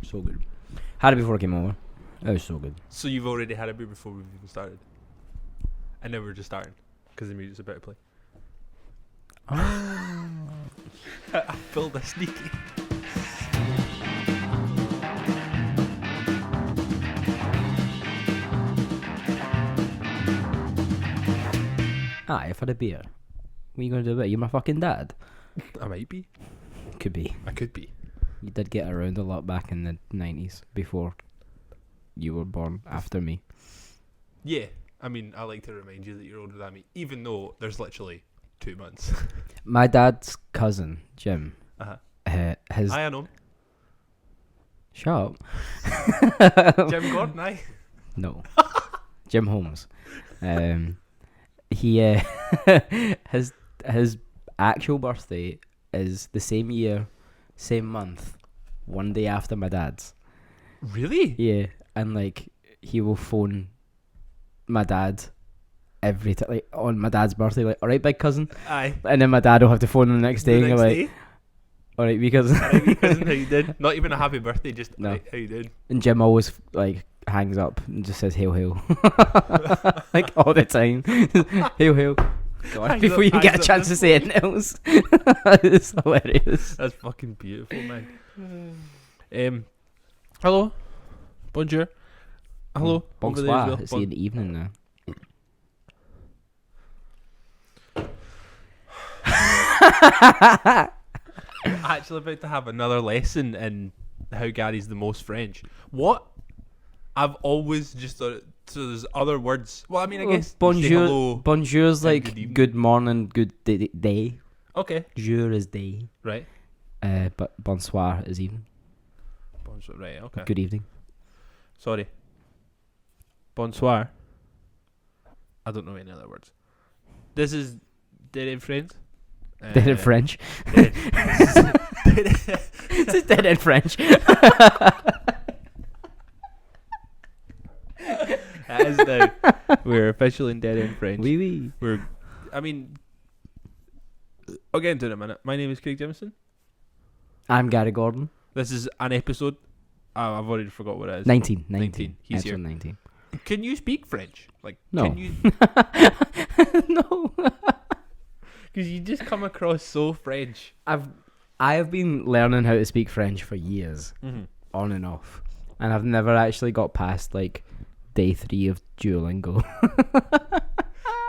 So good. Had it before I came over. It was so good. So you've already had a beer before we've even started? And now we're just starting because the music's about to play. Oh. I feel the sneaky. I've had a beer. What are you going to do about it? You're my fucking dad. I might be. Could be. I could be. You did get around a lot back in the 90s before you were born, after me. Yeah. I mean, I like to remind you that you're older than me, even though there's literally 2 months. My dad's cousin, Jim, has... I know him. Shut up. Jim Gordon, aye. No. Jim Holmes. He his actual birthday is the same year, same month, one day after my dad's. Really? Yeah, and like he will phone my dad every time, like on my dad's birthday, like, all right, big cousin. Aye. And then my dad will have to phone him the next day, The and next like, day? all right, because All right, wee cousin, how you did? Not even a happy birthday, just No. right, how you did? and Jim always like hangs up and just says hail hail, like all the time. Hail hail. God, Hangs before up- you get a hangs up chance the to say anything else. It's hilarious. That's fucking beautiful, man. Hello. Bonjour. Hello. over there as Bonsoir. well. It's in the evening now. We're actually about to have another lesson in how Gary's the most French. What? I've always just thought so there's other words. Well, I mean, I guess you say bonjour. hello. Bonjour's and like good evening. good morning, good day. Okay. Jour is day. Right. But bonsoir is evening. Bonsoir. Right. Okay. Good evening. Sorry. Bonsoir. I don't know any other words. This is Dead End Friends. Dead in French. Dead. It's dead in French. That is now. We're officially in Dead End French. Oui, oui. I mean, I'll get into it in a minute. My name is Craig Jimison. I'm Gary Gordon. This is an episode. I've already forgot what it is. 19. 19. He's Episode here. 19. Can you speak French? Like, No. Can you? No. Because you just come across so French. I have been learning how to speak French for years, on and off, and I've never actually got past like day 3 of Duolingo.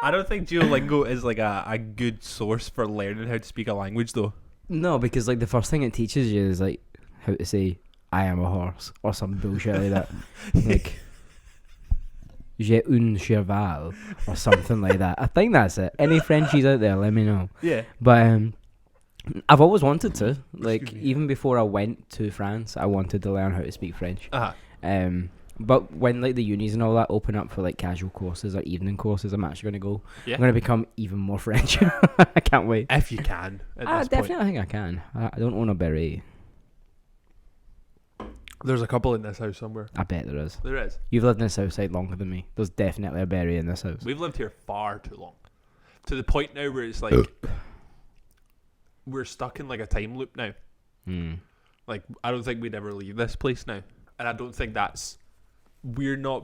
I don't think Duolingo is like a good source for learning how to speak a language, though. No, because like the first thing it teaches you is like how to say "I am a horse" or some bullshit like that, like "J'ai un cheval" or something like that. I think that's it. Any Frenchies out there, let me know. Yeah. But I've always wanted to. Like Excuse me. even before I went to France, I wanted to learn how to speak French. Uh-huh. But when like the unis and all that open up for like casual courses or evening courses, I'm actually gonna go. Yeah. I'm gonna become even more French. I can't wait. If you can. At I this definitely point. think I can. I don't own a beret. There's a couple in this house somewhere. I bet there is. There is. You've lived in this house like longer than me. There's definitely a beret in this house. We've lived here far too long. To the point now where it's like we're stuck in like a time loop now. Like, I don't think we'd ever leave this place now. And I don't think we're not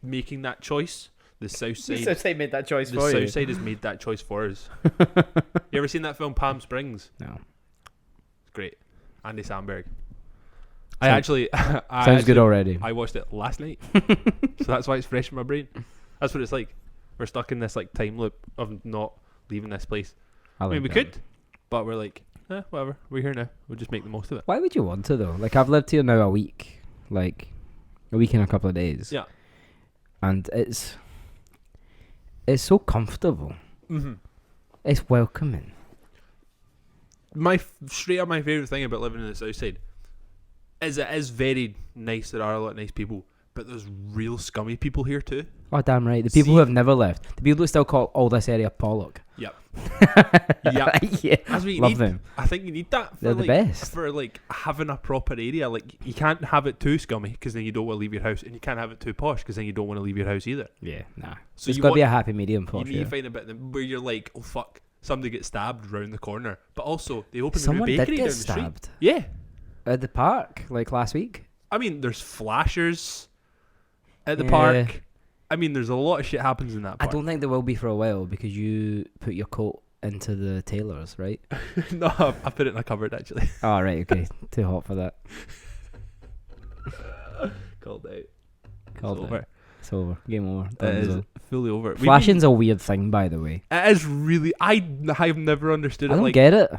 making that choice. The South Side made that choice The South Side has made that choice for us. You ever seen that film Palm Springs? No. It's great. Andy Samberg. Sounds good already. I watched it last night. So that's why it's fresh in my brain. That's what it's like. We're stuck in this like time loop of not leaving this place. I mean, we could, but we're like, whatever. We're here now. We'll just make the most of it. Why would you want to though? Like I've lived here now a week. Like a week and a couple of days. Yeah. And it's so comfortable. Mm-hmm. It's welcoming. Straight up my favourite thing about living in the South Side is it is very nice. There are a lot of nice people, but there's real scummy people here too. Oh damn right. The people who have never left. The people who still call all this area Pollock. Yep. Yeah. That's what you Love need. them. I think you need that for They're the like best. for like having a proper area. Like you can't have it too scummy because then you don't want to leave your house, and you can't have it too posh because then you don't want to leave your house either. Yeah, nah. So There's you got to be want- a happy medium You for need to find a bit where you're like, oh fuck, somebody gets stabbed round the corner, but also they opened Someone a new did bakery get down the street. stabbed Yeah, at the park like last week. I mean, there's flashers at the park. I mean, there's a lot of shit happens in that park. I don't think there will be for a while because you put your coat into the tailors, right? No, I put it in a cupboard actually. Oh, right, okay. Too hot for that. Called out. Called It's it. over. It's over. Game over. It is Done. fully over. Flashing's a weird thing, by the way. It is really. I've never understood it. I don't like, get it.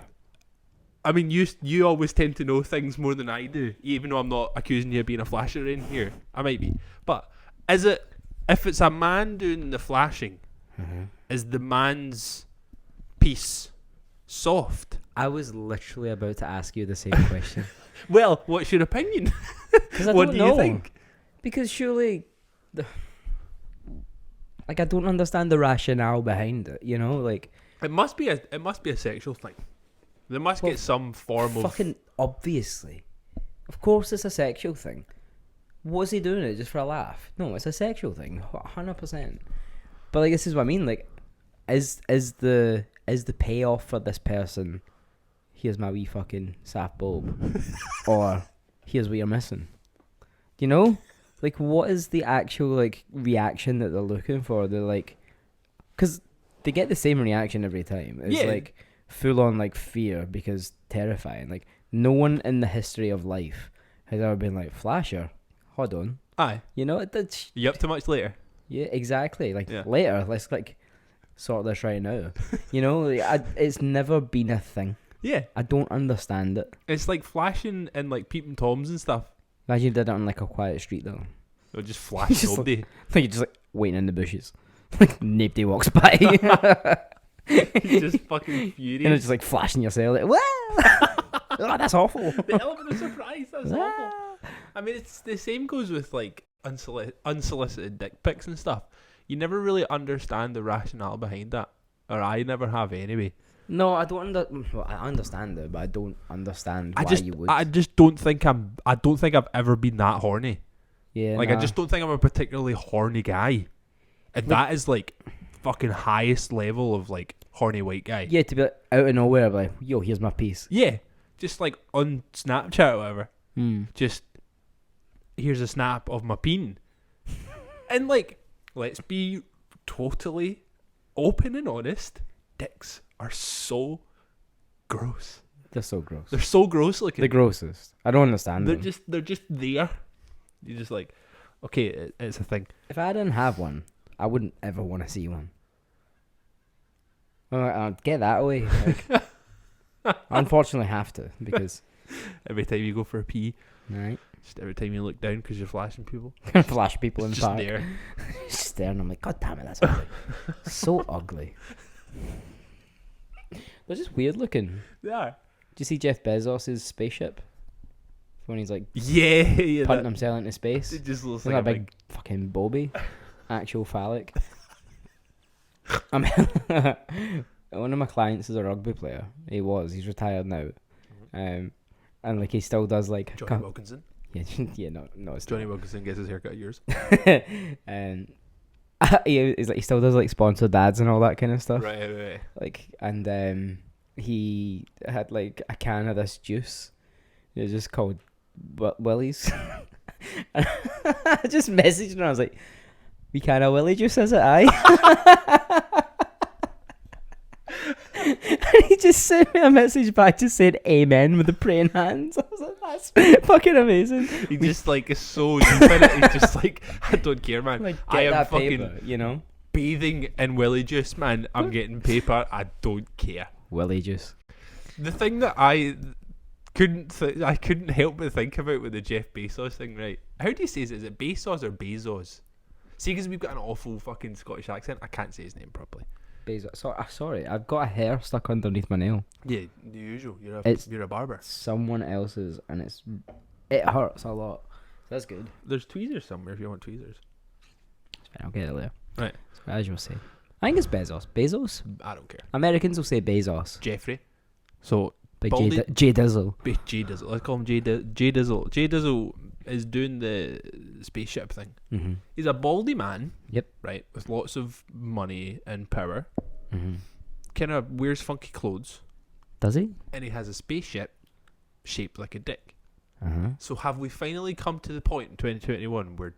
I mean, you always tend to know things more than I do, even though I'm not accusing you of being a flasher in here. I might be, but is it if it's a man doing the flashing, is the man's piece soft? I was literally about to ask you the same question. Well, what's your opinion? What do you think? Because surely, like, I don't understand the rationale behind it. You know, like It must be a sexual thing. They must get some form of fucking obviously. Of course, it's a sexual thing. Was he doing it just for a laugh? No, it's a sexual thing, 100%. But like, this is what I mean. Like, is the payoff for this person? Here's my wee fucking sap bulb, or here's what you're missing. You know, like, what is the actual like reaction that they're looking for? They're like, because they get the same reaction every time. It's like full on like fear because terrifying. Like, no one in the history of life has ever been like, flasher, hold on. Aye. You know, it's You up to much later? yeah, exactly. Like later, let's like sort this right now. You know, like, it's never been a thing. Yeah. I don't understand it. It's like flashing and like peeping toms and stuff. Imagine you did it on like a quiet street though. It'll just flash nobody. Like you're just like waiting in the bushes. Like nobody walks by. Just fucking furious. And it's just like flashing yourself like, oh, that's awful. The element of surprise, that's awful. I mean, it's the same goes with like unsolicited dick pics and stuff. You never really understand the rationale behind that, or I never have anyway. No, I don't well, I understand it, but I don't understand why you would. I just don't think I don't think I've ever been that horny. Yeah, like, I just don't think I'm a particularly horny guy, and that is like fucking highest level of like horny white guy. Yeah, to be like, out of nowhere, like, yo, here's my piece. Yeah, just like on Snapchat or whatever. Just here's a snap of my peen, and like, let's be totally open and honest. Dicks are so gross. They're so gross. They're so gross looking. The grossest. I don't understand them. They're just there. You're just like, okay, it's a thing. If I didn't have one, I wouldn't ever want to see one. I'd get that away. Like, I unfortunately have to, because every time you go for a pee, right? Just every time you look down because you're flashing people. Flash people in the park. Just there. Just staring. I'm like, God damn it, that's ugly. So ugly. They're just weird looking. They are. Do you see Jeff Bezos' spaceship? When he's like yeah, punting himself into space. It just looks like like a big fucking bobby. Actual phallic. One of my clients is a rugby player. He's retired now. And like he still does like Johnny Wilkinson. Yeah, no, it's Johnny Wilkinson gets his haircut at yours. And he's like, he still does like sponsored ads and all that kind of stuff. Right. Like, and he had like a can of this juice. It was just called Willie's. I just messaged him. I was like, "We can of Willie juice, is it? Aye." And he just sent me a message back just saying "Amen" with the praying hands. I was like, "That's fucking amazing." He just like is so deep in it. He's just like, I don't care, man. Like, I am that fucking paper, you know, bathing in Willie juice, man. I'm getting paper. I don't care. Willie juice. The thing that I couldn't help but think about with the Jeff Bezos thing, right? How do you say it? Is it Bezos or Bezos? See, because we've got an awful fucking Scottish accent, I can't say his name properly. Bezos. Sorry, I've got a hair stuck underneath my nail. Yeah, the usual. You're a barber. Someone else's, and it hurts a lot. That's good. There's tweezers somewhere if you want tweezers. I'll get it later. Right. So as you'll say, I think it's Bezos. Bezos. I don't care. Americans will say Bezos. Jeffrey. So Big J Dizzle. J Dizzle. Let's call him J Dizzle. J Dizzle is doing the spaceship thing. Mm-hmm. He's a baldy man. Yep. Right, with lots of money and power. Mm-hmm. Kind of wears funky clothes. Does he? And he has a spaceship shaped like a dick. So have we finally come to the point in 2021 where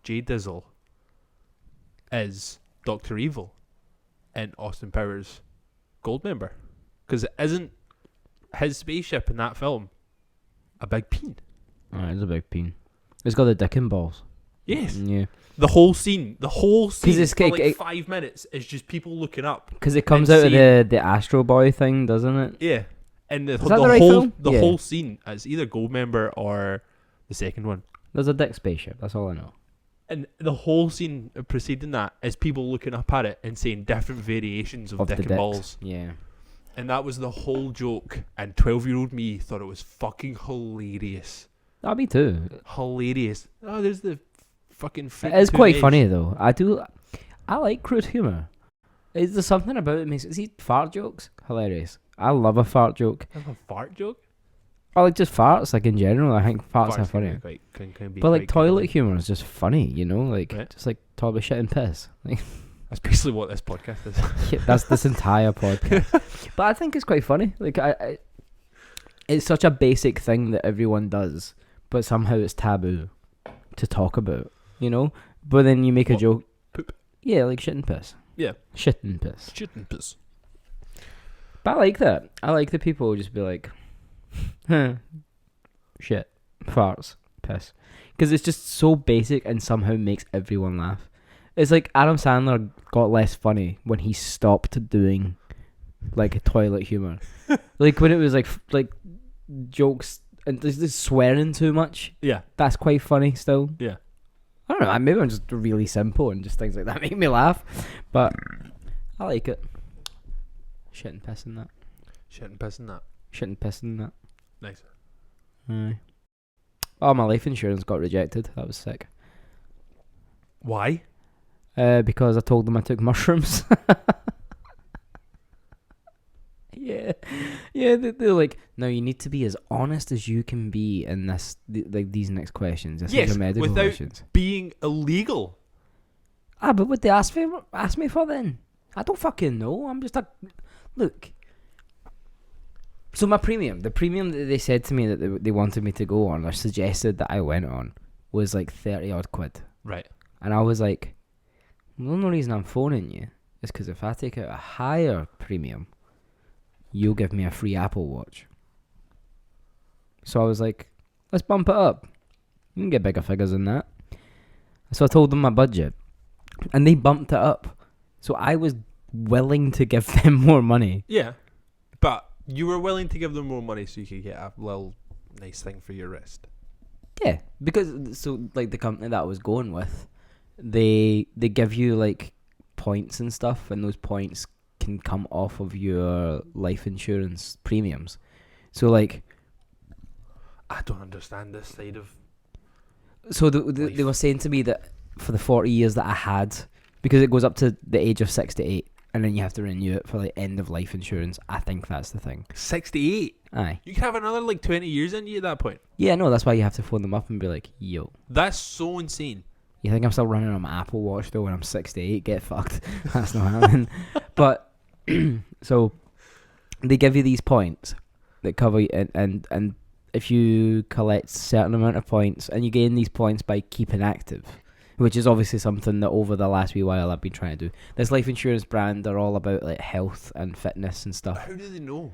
Jay Dizzle is Dr. Evil in Austin Powers Goldmember? Because isn't his spaceship in that film a big peen? Oh, it's a big peen. It's got the dick and balls. Yes. Yeah. The whole scene it's for like 5 minutes is just people looking up. Because it comes out of the Astro Boy thing, doesn't it? Yeah. And the right whole film? whole scene is either Goldmember or the second one. There's a dick spaceship, that's all I know. And the whole scene preceding that is people looking up at it and saying different variations of dick and balls. Yeah. And that was the whole joke. And 12-year-old me thought it was fucking hilarious. Oh, me too. Hilarious. Oh, there's the fucking... It is quite funny, though. I like crude humour. Is there something about it makes... Is he fart jokes? Hilarious. I love a fart joke. I love a fart joke? I like just farts, like in general. I think farts are funny. But like toilet humour is just funny, you know? Like, right. Just like talk about shit and piss. Like, that's basically what this podcast is. Yeah, that's this entire podcast. But I think it's quite funny. Like, it's such a basic thing that everyone does, but somehow it's taboo to talk about, you know? But then you make a joke. Poop. Yeah, like shit and piss. Yeah. Shit and piss. Shit and piss. But I like that. I like the people who just be like, shit, farts, piss. Because it's just so basic and somehow makes everyone laugh. It's like Adam Sandler got less funny when he stopped doing like toilet humor. Like when it was like jokes and just swearing too much. Yeah. That's quite funny still. Yeah. I don't know, maybe I'm just really simple and just things like that make me laugh. But I like it. Shit and piss in that. Shit and piss in that. Shit and piss in that. Nice. Oh, my life insurance got rejected. That was sick. Why? Because I told them I took mushrooms. Yeah. They're like, no, you need to be as honest as you can be in this, like these next questions. Yes, medical without questions. Being illegal. But what they ask me for then? I don't fucking know. I'm just look. So the premium that they said to me that they wanted me to go on or suggested that I went on was like 30 odd quid. Right. And I was like, the only reason I'm phoning you is because if I take out a higher premium, you'll give me a free Apple Watch. So I was like, let's bump it up. You can get bigger figures than that. So I told them my budget. And they bumped it up. So I was willing to give them more money. Yeah. But you were willing to give them more money so you could get a little nice thing for your wrist. Yeah. Because, so like the company that I was going with, they give you like points and stuff. And those points can come off of your life insurance premiums. So like, I don't understand this side of. So they were saying to me that for the 40 years that I had, because it goes up to the age of 68, and then you have to renew it for like end of life insurance. I think that's the thing. 68. Aye. You could have another like 20 years in you at that point. Yeah, no, that's why you have to phone them up and be like, yo. That's so insane. You think I'm still running on my Apple Watch though when I'm 68? Get fucked. That's not happening. But so they give you these points that cover you, and if you collect a certain amount of points, and you gain these points by keeping active, which is obviously something that over the last wee while I've been trying to do. This life insurance brand are all about like health and fitness and stuff. How do they know?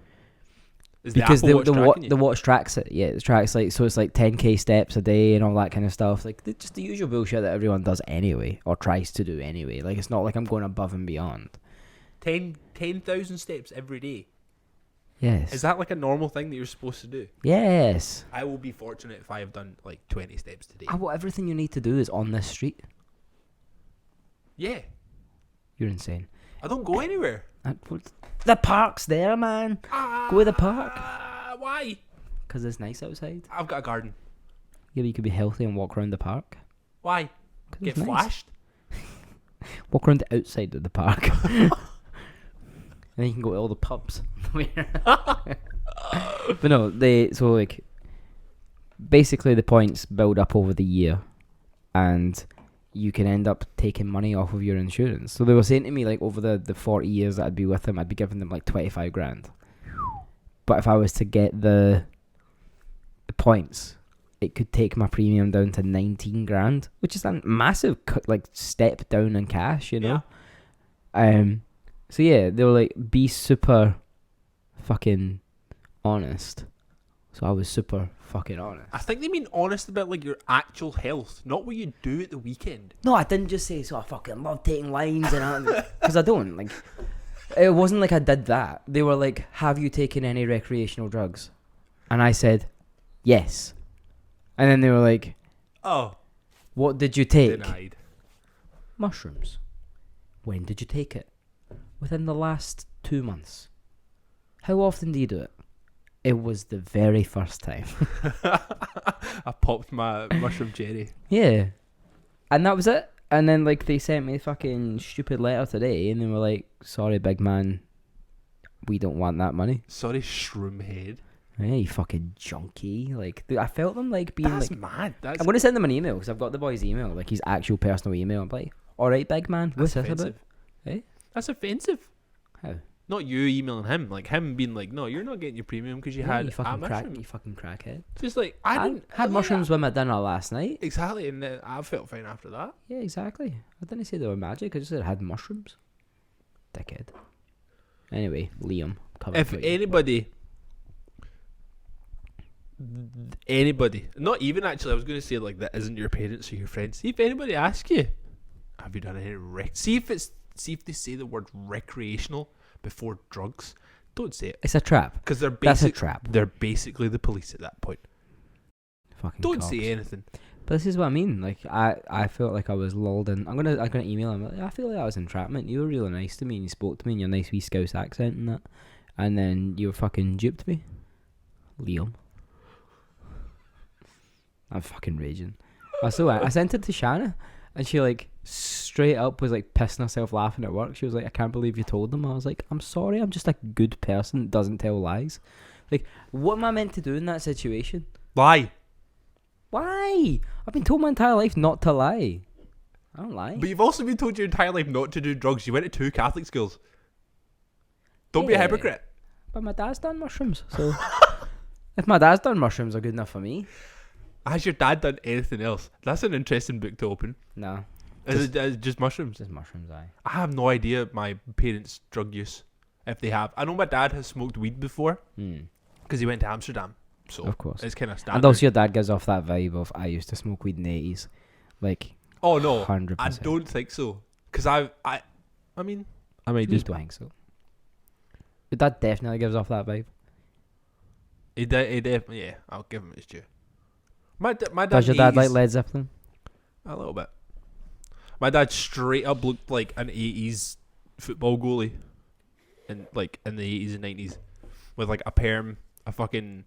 Is because the Apple Watch tracking you? The watch tracks it. Yeah, it tracks like, so it's like 10k steps a day and all that kind of stuff. Like just the usual bullshit that everyone does anyway, or tries to do anyway. Like it's not like I'm going above and beyond. 10,000 steps every day. Yes. Is that like a normal thing that you're supposed to do? Yes. I will be fortunate if I have done like 20 steps today. Everything you need to do is on this street. Yeah. You're insane. I don't go anywhere. The park's there, man. Go to the park. Why? Because it's nice outside. I've got a garden. Yeah, but you could be healthy and walk around the park. Why? Get flashed? Walk around the outside of the park. And then you can go to all the pubs. But no, basically the points build up over the year, and you can end up taking money off of your insurance. So they were saying to me, like, over the 40 years that I'd be with them, I'd be giving them like 25 grand. But if I was to get the points, it could take my premium down to 19 grand, which is a massive step down in cash, you know. So yeah, they were like, be super fucking honest. So I was super fucking honest. I think they mean honest about like your actual health, not what you do at the weekend. No, I didn't just say, so I fucking love taking lines and because I don't. Like, it wasn't like I did that. They were like, have you taken any recreational drugs? And I said, yes. And then they were like, oh, what did you take? Denied. Mushrooms. When did you take it? Within the last 2 months. How often do you do it? It was the very first time. I popped my mushroom cherry. Yeah. And that was it. And then like they sent me a fucking stupid letter today and they were like, sorry big man, we don't want that money. Sorry shroomhead. Hey, you fucking junkie. Like, I felt them like being That's like... mad. That's I'm going to send them an email because I've got the boy's email, like his actual personal email. I'm like, alright big man, what's this about? Eh? That's offensive. How? Not you emailing him, like him being like, no, you're not getting your premium because you had you fucking mushroom. You fucking crackhead. Just like, I had mushrooms with my dinner last night. Exactly, and then I felt fine after that. Yeah, exactly. I didn't say they were magic, I just said I had mushrooms. Dickhead. Anyway, Liam. If anybody, not even actually, I was going to say like that isn't your parents or your friends. See if anybody asks you, have you done any see if they say the word recreational before drugs. Don't say it. It's a trap. Because that's a trap. They're basically the police at that point. Fucking don't cops. say anything. But this is what I mean. Like I felt like I was lulled in. I'm gonna email him. Like, I feel like that was entrapment. You were really nice to me and you spoke to me in your nice wee Scouse accent and that. And then you fucking duped me, Liam. I'm fucking raging. I sent it to Shanna, and she like straight up was like pissing herself laughing at work. She was like, I can't believe you told them. I was like, I'm sorry, I'm just a good person that doesn't tell lies. Like, what am I meant to do in that situation? Lie. Why? I've been told my entire life not to lie. I don't lie. But you've also been told your entire life not to do drugs. You went to 2 Catholic schools. Don't be a hypocrite. But my dad's done mushrooms, so if my dad's done mushrooms, are good enough for me. Has your dad done anything else? That's an interesting book to open. No. Is it just mushrooms? Just mushrooms, aye. I have no idea my parents' drug use, if they have. I know my dad has smoked weed before, because he went to Amsterdam. So of course. It's kind of standard. And also your dad gives off that vibe of, I used to smoke weed in the 80s. Like, oh no, 100%. I don't think so. Because I mean, I might just think so. Your dad definitely gives off that vibe. He definitely, yeah, I'll give him his due. My dad. Does your dad like Led Zeppelin? A little bit. My dad straight up looked like an 80s football goalie, in the 80s and 90s, with like a perm, a fucking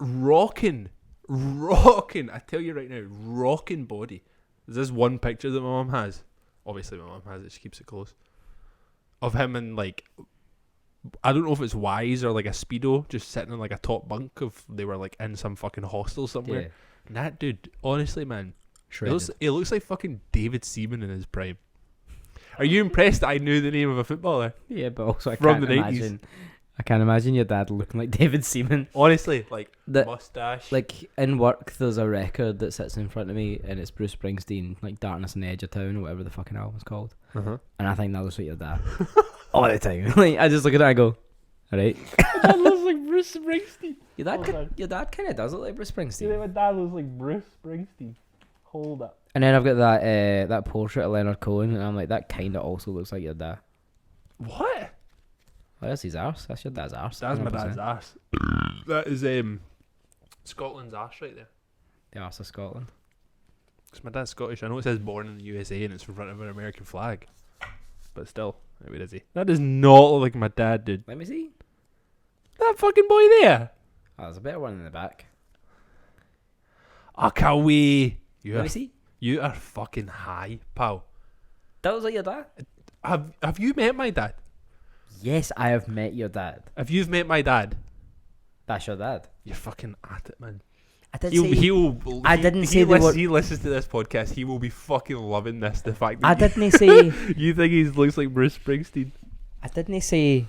rocking. I tell you right now, rocking body. There's this one picture that my mum has. Obviously, my mum has it. She keeps it close. Of him in like, I don't know if it's Wise or like a Speedo, just sitting in like a top bunk of, they were like in some fucking hostel somewhere. Yeah. And that dude, honestly, man, it looks like fucking David Seaman in his prime. Are you impressed that I knew the name of a footballer? Yeah, but also I can't imagine your dad looking like David Seaman. Honestly, like mustache. Like in work, there's a record that sits in front of me, and it's Bruce Springsteen, like Darkness on the Edge of Town, or whatever the fucking album's called. And I think that looks like your dad all the time. Like, I just look at that and go, all right. That looks like Bruce Springsteen. Your dad kind of does look like Bruce Springsteen. Yeah, my dad looks like Bruce Springsteen. Hold up. And then I've got that portrait of Leonard Cohen, and I'm like, that kind of also looks like your dad. What? Oh, that's his arse. That's your dad's arse. That's 100%. My dad's arse. That is Scotland's arse right there. The arse of Scotland. Because my dad's Scottish. I know it says born in the USA and it's in front of an American flag. But still, maybe does he? That does not look like my dad, dude. Let me see. That fucking boy there. Oh, there's a better one in the back. Akawi. Let me see. You are fucking high, pal. That was like your dad? Have you met my dad? Yes, I have met your dad. If you've met my dad, that's your dad. You're fucking at it, man. I didn't say he listens to this podcast. He will be fucking loving this. The fact that I didn't say you think he looks like Bruce Springsteen. I didn't say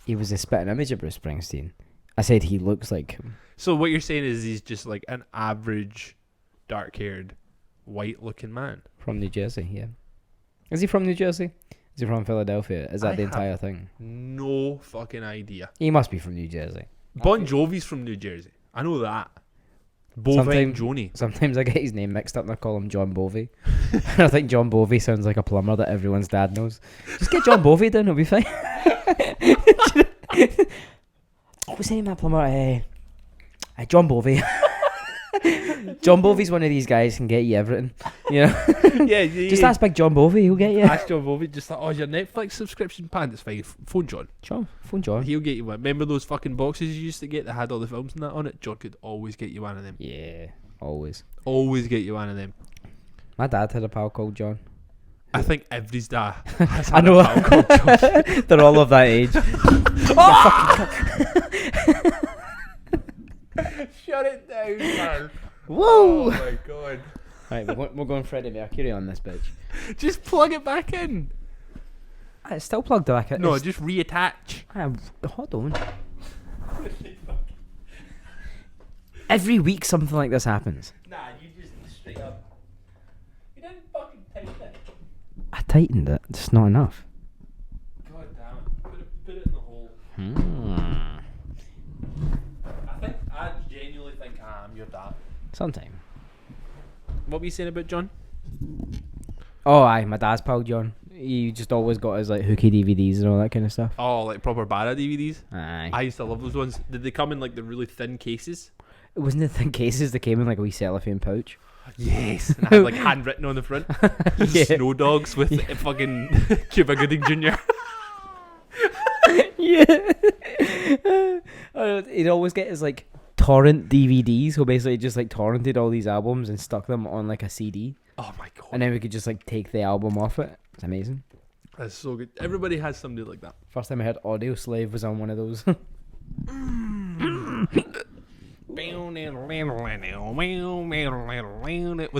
he was a spitting image of Bruce Springsteen. I said he looks like him. So what you're saying is he's just like an average, dark-haired, white-looking man from New Jersey. Yeah. Is he from New Jersey? Is he from Philadelphia? Is that the entire thing? No fucking idea. He must be from New Jersey. Bon Jovi's from New Jersey. I know that. Bovine Joni. Sometimes I get his name mixed up and I call him John Bovey. I think John Bovey sounds like a plumber that everyone's dad knows. Just get John Bovey done, it'll be fine. What's the name of that plumber? John Bovey. John Bovey's one of these guys can get you everything. You know? Yeah. Just ask Big John Bovey, he'll get you. Ask John Bovey, just like, oh, your Netflix subscription pan, it's fine. Phone John. Phone John. He'll get you one. Remember those fucking boxes you used to get that had all the films and that on it? John could always get you one of them. Yeah, always. Always get you one of them. My dad had a pal called John. I think everybody's dad has had I know. a pal called John. They're all of that age. Shut it down, man. Whoa! Oh my god. Right, we're going Freddie Mercury on this bitch. Just plug it back in. It's still plugged back in. No, just reattach. Hold on. Every week something like this happens. Nah, you just straight up. You didn't fucking tighten it. I tightened it. It's not enough. God damn it. Put it in the hole. I genuinely think I am your dad. Sometime. What were you saying about John? Oh, aye, my dad's pal John. He just always got his like hooky DVDs and all that kind of stuff. Oh, like proper Barra DVDs? Aye. I used to love those ones. Did they come in like the really thin cases? It wasn't the thin cases that came in like a wee cellophane pouch. Yes. And I had like handwritten on the front. Yeah. Snow Dogs with fucking Cuba Gooding Jr. Yeah. He'd always get his like torrent DVDs, so basically just like torrented all these albums and stuck them on like a CD. Oh my god. And then we could just like take the album off it. It's amazing. That's so good. Everybody has somebody like that. First time I heard Audio Slave was on one of those. Was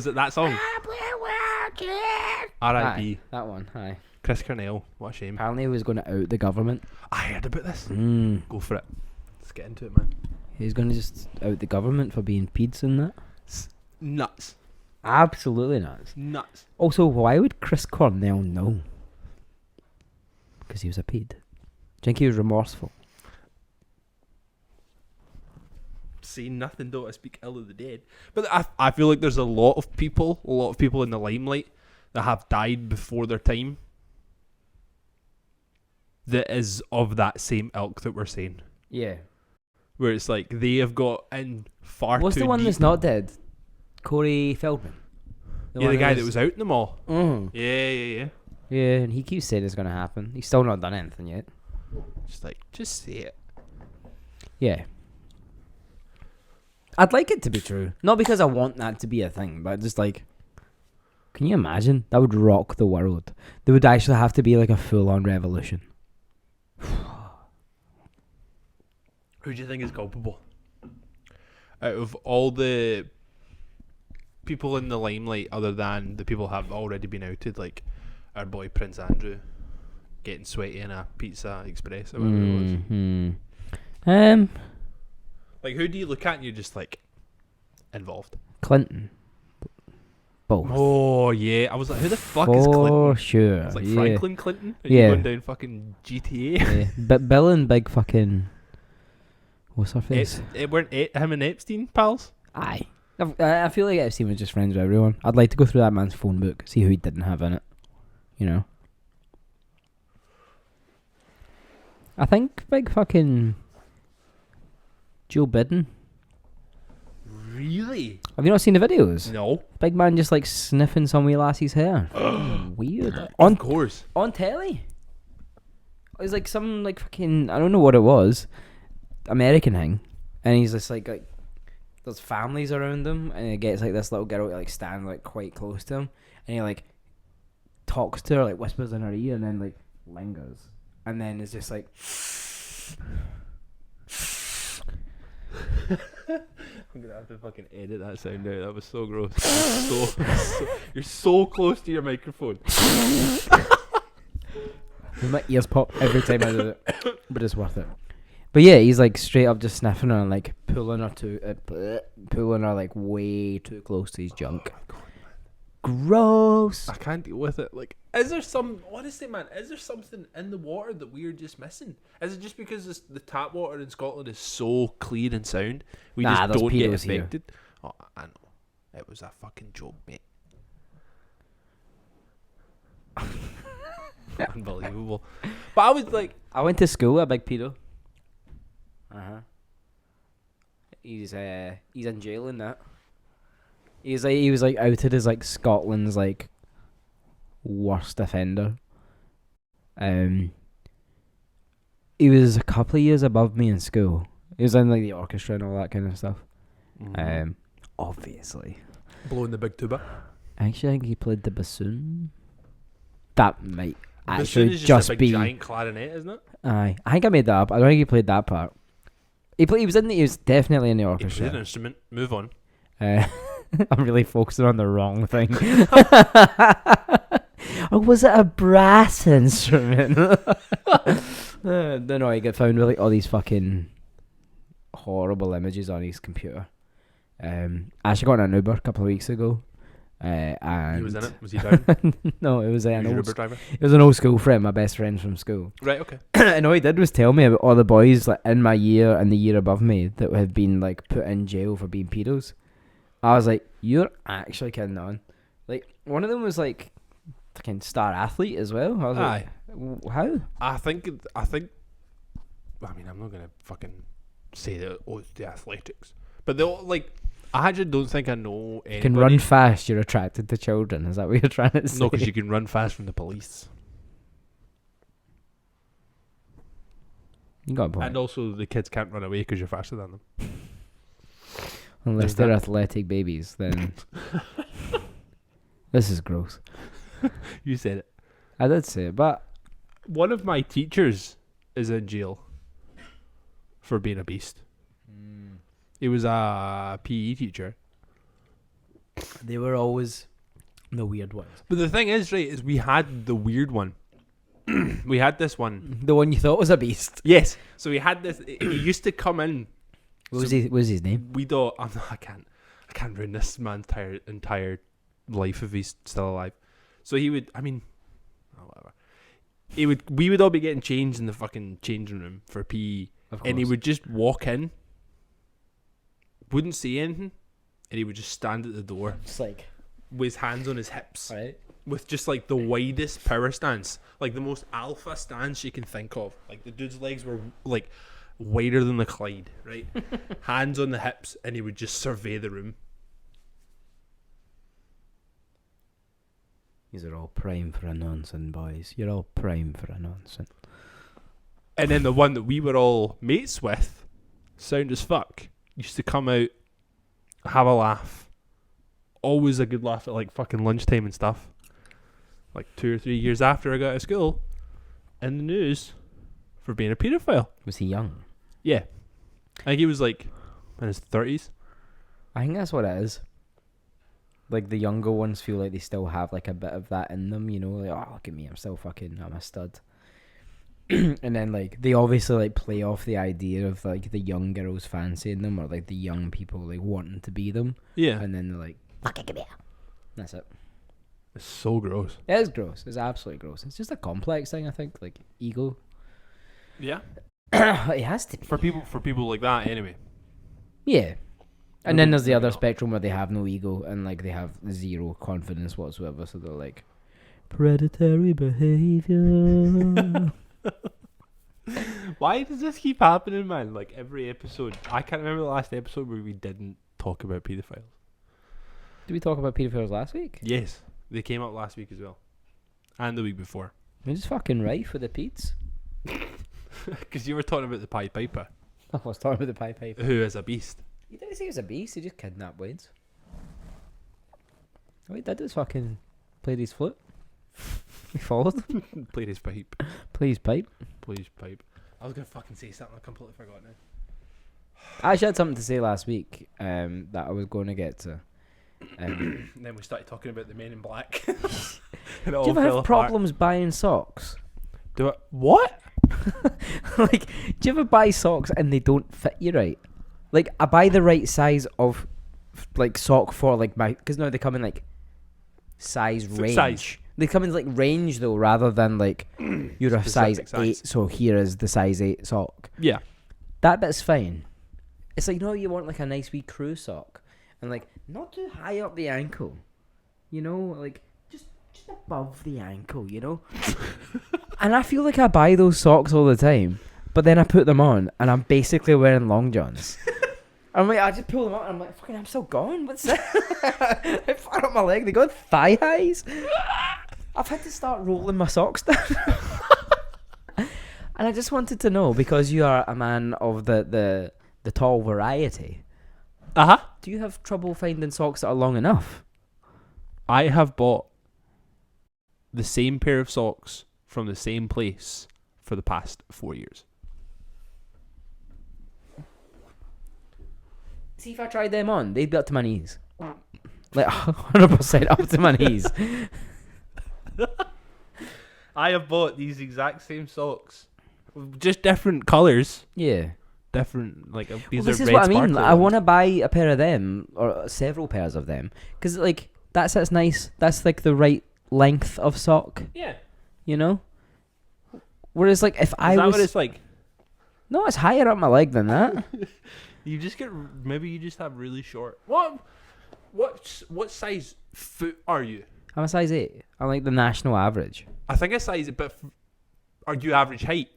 it that song? R.I.P. That one, hi. Chris Cornell. What a shame. Apparently he was going to out the government. I heard about this. Go for it. Let's get into it, man. He's going to just out the government for being peds and that. Nuts. Absolutely nuts. Nuts. Also, why would Chris Cornell know? Because he was a ped. Do you think he was remorseful? Say nothing, don't I speak ill of the dead. But I feel like there's a lot of people in the limelight that have died before their time that is of that same ilk that we're saying. Yeah. Where it's like they have got in far What's too the one deep. that's not dead? Corey Feldman. The guy that was out in the mall. Mm. Yeah. Yeah, and he keeps saying it's going to happen. He's still not done anything yet. Just say it. Yeah. I'd like it to be true. Not because I want that to be a thing, but just like, can you imagine? That would rock the world. There would actually have to be like a full-on revolution. Who do you think is culpable? Out of all the people in the limelight, other than the people who have already been outed, like our boy Prince Andrew getting sweaty in a Pizza Express or whatever it was. Like, who do you look at and you're just like involved? Clinton. Both. Oh yeah, I was like, who the fuck is Clinton? For sure. It's like yeah. Franklin Clinton. Are Yeah. you going down fucking GTA? Yeah. But Bill and Big fucking. What's her face? Weren't him and Epstein pals? Aye. I feel like Epstein was just friends with everyone. I'd like to go through that man's phone book, see who he didn't have in it. You know? I think big fucking Joe Biden. Really? Have you not seen the videos? No. Big man just like sniffing some wee lassie's hair. Weird. Of course. On telly. It was like some like fucking, I don't know what it was, American thing. And he's just like there's families around him, and he gets like this little girl to like stand like quite close to him, and he like talks to her, like whispers in her ear, and then like lingers, and then it's just like I'm gonna have to fucking edit that sound out. That was so gross. You're so close to your microphone. my ears pop every time I do it, but it's worth it. But yeah, he's like straight up just sniffing her and like pulling her like way too close to his junk. Oh, Gross. I can't deal with it. Like, is there honestly, man, is there something in the water that we're just missing? Is it just because the tap water in Scotland is so clean and sound, we just don't get affected? Here. Oh, I know. It was a fucking joke, mate. Unbelievable. But I was like, I went to school a big pedo. He's in jail in that. He was like outed as like Scotland's like worst offender. He was a couple of years above me in school. He was in like the orchestra and all that kind of stuff. Mm-hmm. Obviously. Blowing the big tuba. Actually, I think he played the bassoon. That might actually is just a big be giant clarinet, isn't it? Aye, I think I made that up. I don't think he played that part. He was definitely in the orchestra. He played an instrument. Move on. I'm really focusing on the wrong thing. Or was it a brass instrument? Don't know. He got found with like all these fucking horrible images on his computer. I actually got in an Uber a couple of weeks ago. And he was in it? Was he down? No, it was an Uber driver? It was an old school friend, my best friend from school. Right, okay. And all he did was tell me about all the boys like in my year and the year above me that had been like put in jail for being pedos. I was like, you're actually kidding on. Like, one of them was like fucking star athlete as well. I was like, how? I think I mean, I'm not gonna fucking say that it's the athletics, but they'll like, I actually don't think I know anybody. You can run fast, you're attracted to children. Is that what you're trying to say? No, because you can run fast from the police. You got a point. And also, the kids can't run away because you're faster than them. Unless they're athletic babies, then... This is gross. You said it. I did say it, but... One of my teachers is in jail for being a beast. He was a PE teacher. They were always the weird ones. But the thing is, right, is we had the weird one. We had this one. The one you thought was a beast. Yes. So we had this. He used to come in. What was his name? I can't ruin this man's entire life if he's still alive. So he would. I mean, whatever. We would all be getting changed in the fucking changing room for PE, and he would just walk in. Wouldn't say anything, and he would just stand at the door, just like with his hands on his hips, right, with just like the widest power stance, like the most alpha stance you can think of. Like the dude's legs were like wider than the Clyde, right? Hands on the hips, and he would just survey the room. These are all prime for a nonsense, boys. You're all prime for a nonsense. And then the one that we were all mates with, sound as fuck, used to come out, have a laugh. Always a good laugh at like fucking lunchtime and stuff. Like 2 or 3 years after I got out of school, in the news for being a paedophile. Was he young? Yeah. I think he was like in his 30s. I think that's what it is. Like the younger ones feel like they still have like a bit of that in them, you know, like, oh, look at me, I'm a stud. And then like they obviously like play off the idea of like the young girls fancying them or like the young people like wanting to be them. Yeah. And then they're like, fucking come here. That's it. It's so gross. It is gross. It's absolutely gross. It's just a complex thing, I think, like ego. Yeah. It has to be. For people like that anyway. Yeah. And then there's the other spectrum where they have no ego and like they have zero confidence whatsoever, so they're like predatory behavior. Why does this keep happening, man? Like every episode, I can't remember the last episode where we didn't talk about pedophiles. Did we talk about pedophiles last week? Yes, they came up last week as well, and the week before. We're just fucking rife with the peds. Because you were talking about the Pied Piper. I was talking about the Pied Piper. Who is a beast. He didn't say he was a beast, he just kidnapped Wades. All he did was fucking played his flute. He followed him. Played his pipe. Played his pipe. Played his pipe. I was going to fucking say something, I completely forgot now. I actually had something to say last week that I was going to get to. And then we started talking about the Men in Black. Do you ever have problems buying socks? Do it? What? Like, do you ever buy socks and they don't fit you right? Like, I buy the right size of like sock for like my, because now they come in like size range. Size. They come in like range though, rather than like you're a size 8, so here is the size 8 sock. Yeah. That bit's fine. It's like, no, you want like a nice wee crew sock, and like not too high up the ankle, you know, like just above the ankle, you know. And I feel like I buy those socks all the time, but then I put them on and I'm basically wearing long johns. I'm like, I just pull them out and I'm like, fucking, I'm still gone. What's that? I far up my leg. They got thigh highs. I've had to start rolling my socks down. And I just wanted to know, because you are a man of the tall variety. Do you have trouble finding socks that are long enough? I have bought the same pair of socks from the same place for the past 4 years. See, if I tried them on, they'd be up to my knees. Like 100% up to my knees. I have bought these exact same socks, just different colours. Yeah. Different, like these this are is red what I mean. sparkly I ones. want to buy a pair of them, or several pairs of them, because like that's nice. That's like the right length of sock. Yeah. You know. Whereas like if I Is that was, what it's like? no, it's higher up my leg than that. You just get, maybe you just have really short. What size foot are you? I'm a size 8. I'm like the national average. I think a size, but are you average height?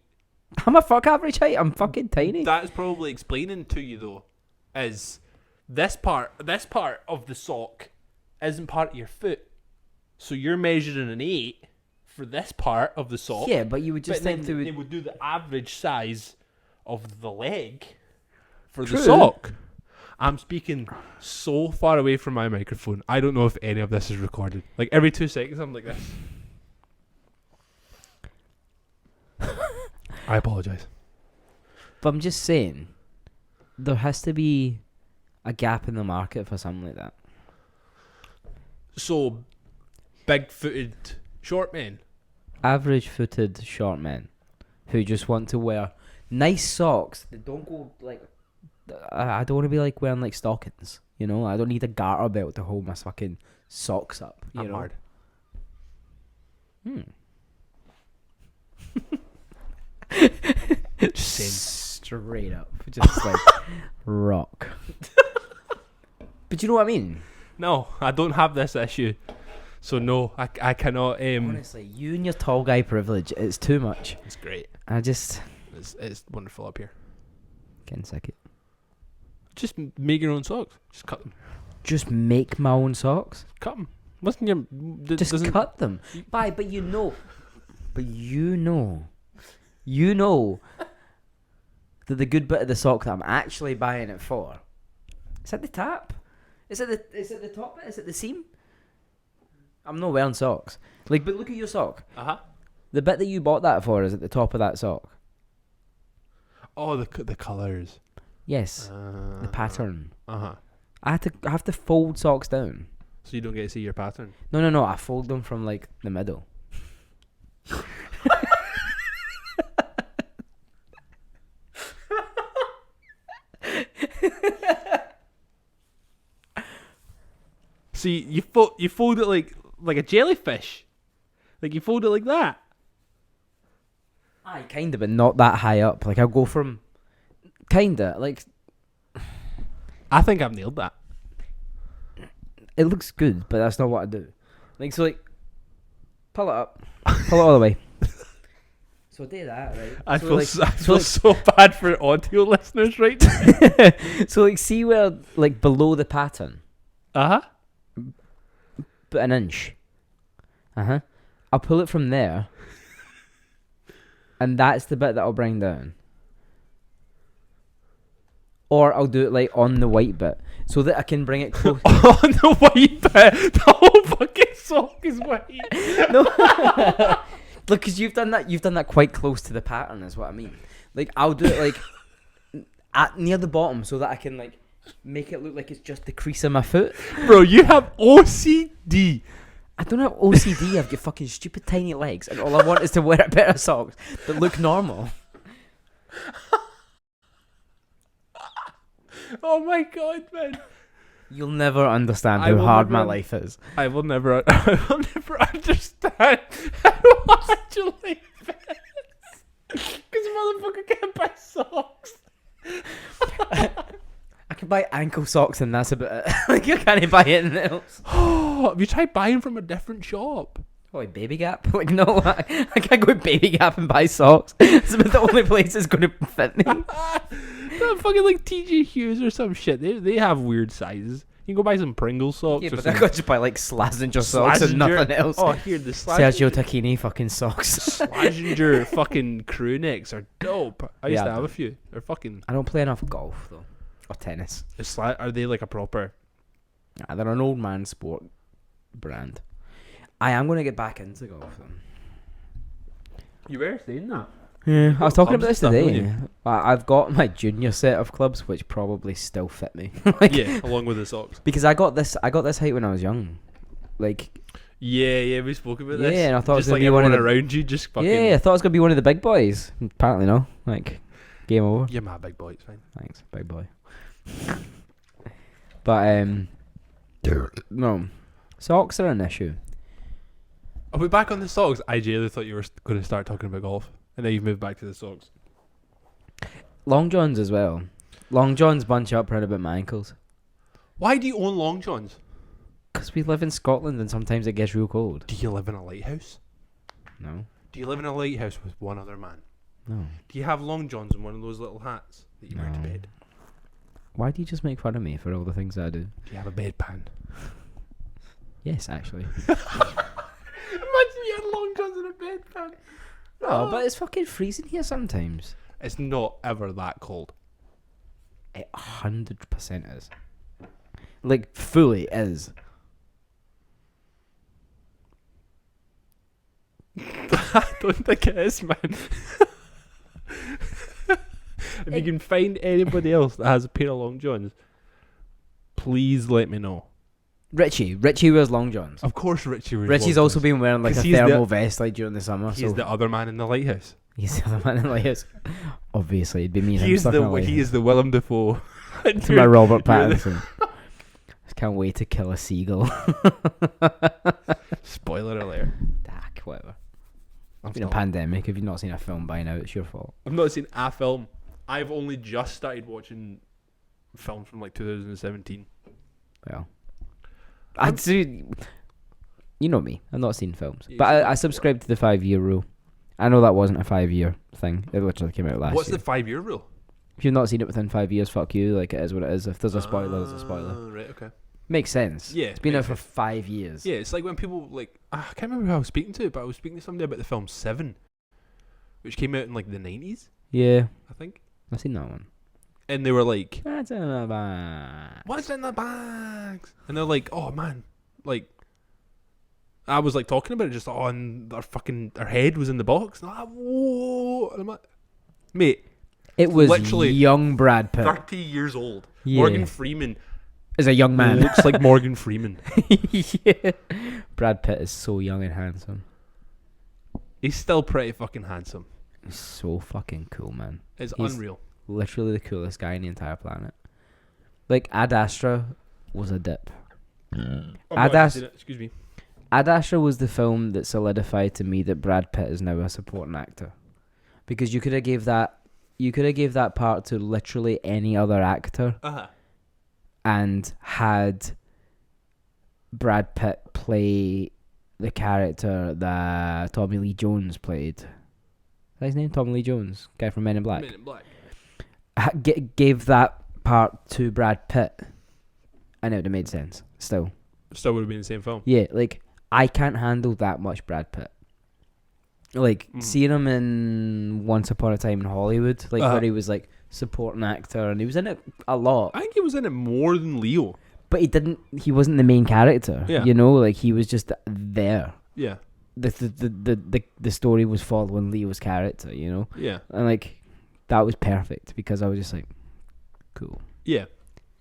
I'm a fuck average height. I'm fucking tiny. That is probably explaining to you though, is this part of the sock isn't part of your foot, so you're measuring an 8 for this part of the sock. Yeah, but you would just but think then they would do the average size of the leg for True. the sock. I'm speaking so far away from my microphone. I don't know if any of this is recorded. Like every 2 seconds, I'm like this. I apologize. But I'm just saying, there has to be a gap in the market for something like that. So, big-footed short men. Average-footed short men who just want to wear nice socks that don't go like. I don't want to be like wearing like stockings. You know, I don't need a garter belt to hold my fucking socks up. You I'm know. hard. Just saying. Straight up, just like rock. But you know what I mean? No, I don't have this issue. So no, I cannot. Honestly, you and your tall guy privilege, it's too much. It's great. It's wonderful up here. Getting sick of it. Just make your own socks. Just cut them. Just make my own socks? Cut them. Listen, your Just cut them. But you know that the good bit of the sock that I'm actually buying it for, is at the top. Is it the top bit? Is it the seam? I'm not wearing socks. Like, but look at your sock. The bit that you bought that for is at the top of that sock. Oh, the colours. Yes, the pattern. I have to fold socks down. So you don't get to see your pattern. No. I fold them from like the middle. See, you fold it like a jellyfish. Like you fold it like that. Aye, kinda, but not that high up. Like I'll go from kinda like. I think I've nailed that. It looks good, but that's not what I do. Like so, like pull it up, pull it all the way. So I do that, right? I feel so bad for audio listeners right now. So like, see where like below the pattern. But an inch. I'll pull it from there. And that's the bit that I'll bring down. Or I'll do it like on the white bit, so that I can bring it close. On the white bit? The whole fucking sock is white. No. Look, because you've done that quite close to the pattern, is what I mean. Like, I'll do it like at near the bottom, so that I can like make it look like it's just the crease of my foot. Bro, you have OCD. I don't have OCD. I've got fucking stupid tiny legs, and all I want is to wear a pair of socks that look normal. Oh my god, man! You'll never understand I how will hard my never- life is. I will never understand how hard your life is. Because motherfucker can't buy socks. I can buy ankle socks and that's about it. Like, I can't buy anything else. Oh, have you tried buying from a different shop? Oh, like Baby Gap? Like, no, I can't go to Baby Gap and buy socks. It's about the only place it's going to fit me. Not fucking like TJ Hughes or some shit. They have weird sizes. You can go buy some Pringles socks Yeah, or but some I got to buy like Slazenger socks and nothing else. Oh, here, the Sergio Slazenger, Tacchini fucking socks. Slazenger fucking crew necks are dope. I used Yeah, to have a few. They're fucking... I don't play enough golf, though. Or tennis. Are they like a proper... Nah, they're an old man sport brand. I am going to get back into golf, though. You were saying that? Yeah, I was talking about clubs this and stuff, today. I've got my junior set of clubs, which probably still fit me. Like, Yeah, along with the socks. because I got this height when I was young. Like, Yeah, we spoke about this. Yeah, and I thought it was just gonna like be one of everyone the- around you just fucking... yeah, I thought it was gonna be one of the big boys. Apparently, no. Like, game over. You're my big boy, it's fine. Thanks, big boy. But no, socks are an issue. Are we back on the socks? I genuinely thought you were going to start talking about golf. And then you've moved back to the socks. Long johns as well. Long johns bunch up round about my ankles. Why do you own long johns? Because we live in Scotland and sometimes it gets real cold. Do you live in a lighthouse? No. Do you live in a lighthouse with one other man? No. Do you have long johns and one of those little hats that you wear to No. bed? Why do you just make fun of me for all the things that I do? Do you have a bedpan? Yes, actually. Imagine you had long johns and a bedpan. No, but it's fucking freezing here sometimes. It's not ever that cold. It 100% is. Like, fully is. I don't think it is, man. If you can find anybody else that has a pair of long johns, please let me know. Richie wears long johns. Of course, Richie wears Richie's long also johns. been wearing like 'Cause a he's the- thermal vest like during the summer. He's So the other man in the lighthouse. he's the other man in the lighthouse. Obviously, it'd be me. And him He stuck in a is lighthouse. the Willem Dafoe. To my Robert you're the- Pattinson. Just can't wait to kill a seagull. Spoiler alert. Whatever. I'm It's been a not- pandemic. If you've not seen a film by now, it's your fault. I've not seen a film. I've only just started watching films from like 2017. Well, I do. You know me. I've not seen films, Yeah, but you've I seen subscribe to the 5-year rule. I know that wasn't a 5-year thing. It literally came out last What's year. the 5-year rule? If you've not seen it within 5 years, fuck you. Like, it is what it is. If there's a spoiler, there's a spoiler. Right, okay. Makes sense. Yeah, It's been out makes for sense. 5 years. Yeah, it's like when people like I can't remember who I was speaking to, but I was speaking to somebody about the film Seven, which came out in like the 90s, Yeah. I think, I've seen that one. and they were like, That's in the bag. "What's in the bags?" And they're like, "Oh man, like." I was like talking about it, just and our head was in the box. And I'm like, whoa! And I'm like, mate, It was Literally young Brad Pitt. 30 years old. Yeah. Morgan Freeman As a young man. looks like Morgan Freeman. Yeah. Brad Pitt is so young and handsome. He's still pretty fucking handsome. He's so fucking cool, man. It's He's unreal. Literally the coolest guy on the entire planet. Like, Ad Astra was a dip. Excuse me. Ad Astra was the film that solidified to me that Brad Pitt is now a supporting actor. Because you could have gave that part to literally any other actor Uh-huh. and had Brad Pitt play the character that Tommy Lee Jones played. Is that his name? Tommy Lee Jones, guy from Men in Black. Men in Black. Gave that part to Brad Pitt, and it would have made sense. Still, Still would have been the same film. yeah, like I can't handle that much Brad Pitt. Like seeing him in Once Upon a Time in Hollywood, like where he was like supporting actor, and he was in it a lot. I think he was in it more than Leo. But he wasn't the main character. Yeah. You know, like he was just there. Yeah. The story was following Leo's character, you know? Yeah. And like that was perfect because I was just like, cool. Yeah.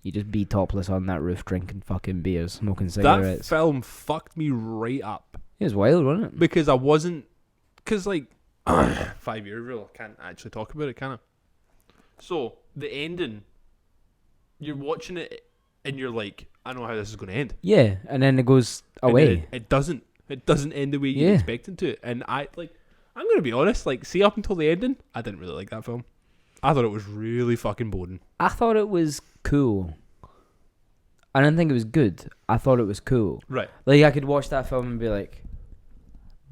You just be topless on that roof drinking fucking beers, smoking That cigarettes. film fucked me right up. It was wild, wasn't it? Because I wasn't... Because, like, 5 years rule, I can't actually talk about it, can I? So the ending, you're watching it and you're like, I know how this is going to end. Yeah, and then it goes away. It doesn't. It doesn't end the way you expect it to. And I'm going to be honest. Like, see, up until the ending, I didn't really like that film. I thought it was really fucking boring. I thought it was cool. I didn't think it was good. I thought it was cool. Right. Like, I could watch that film and be like,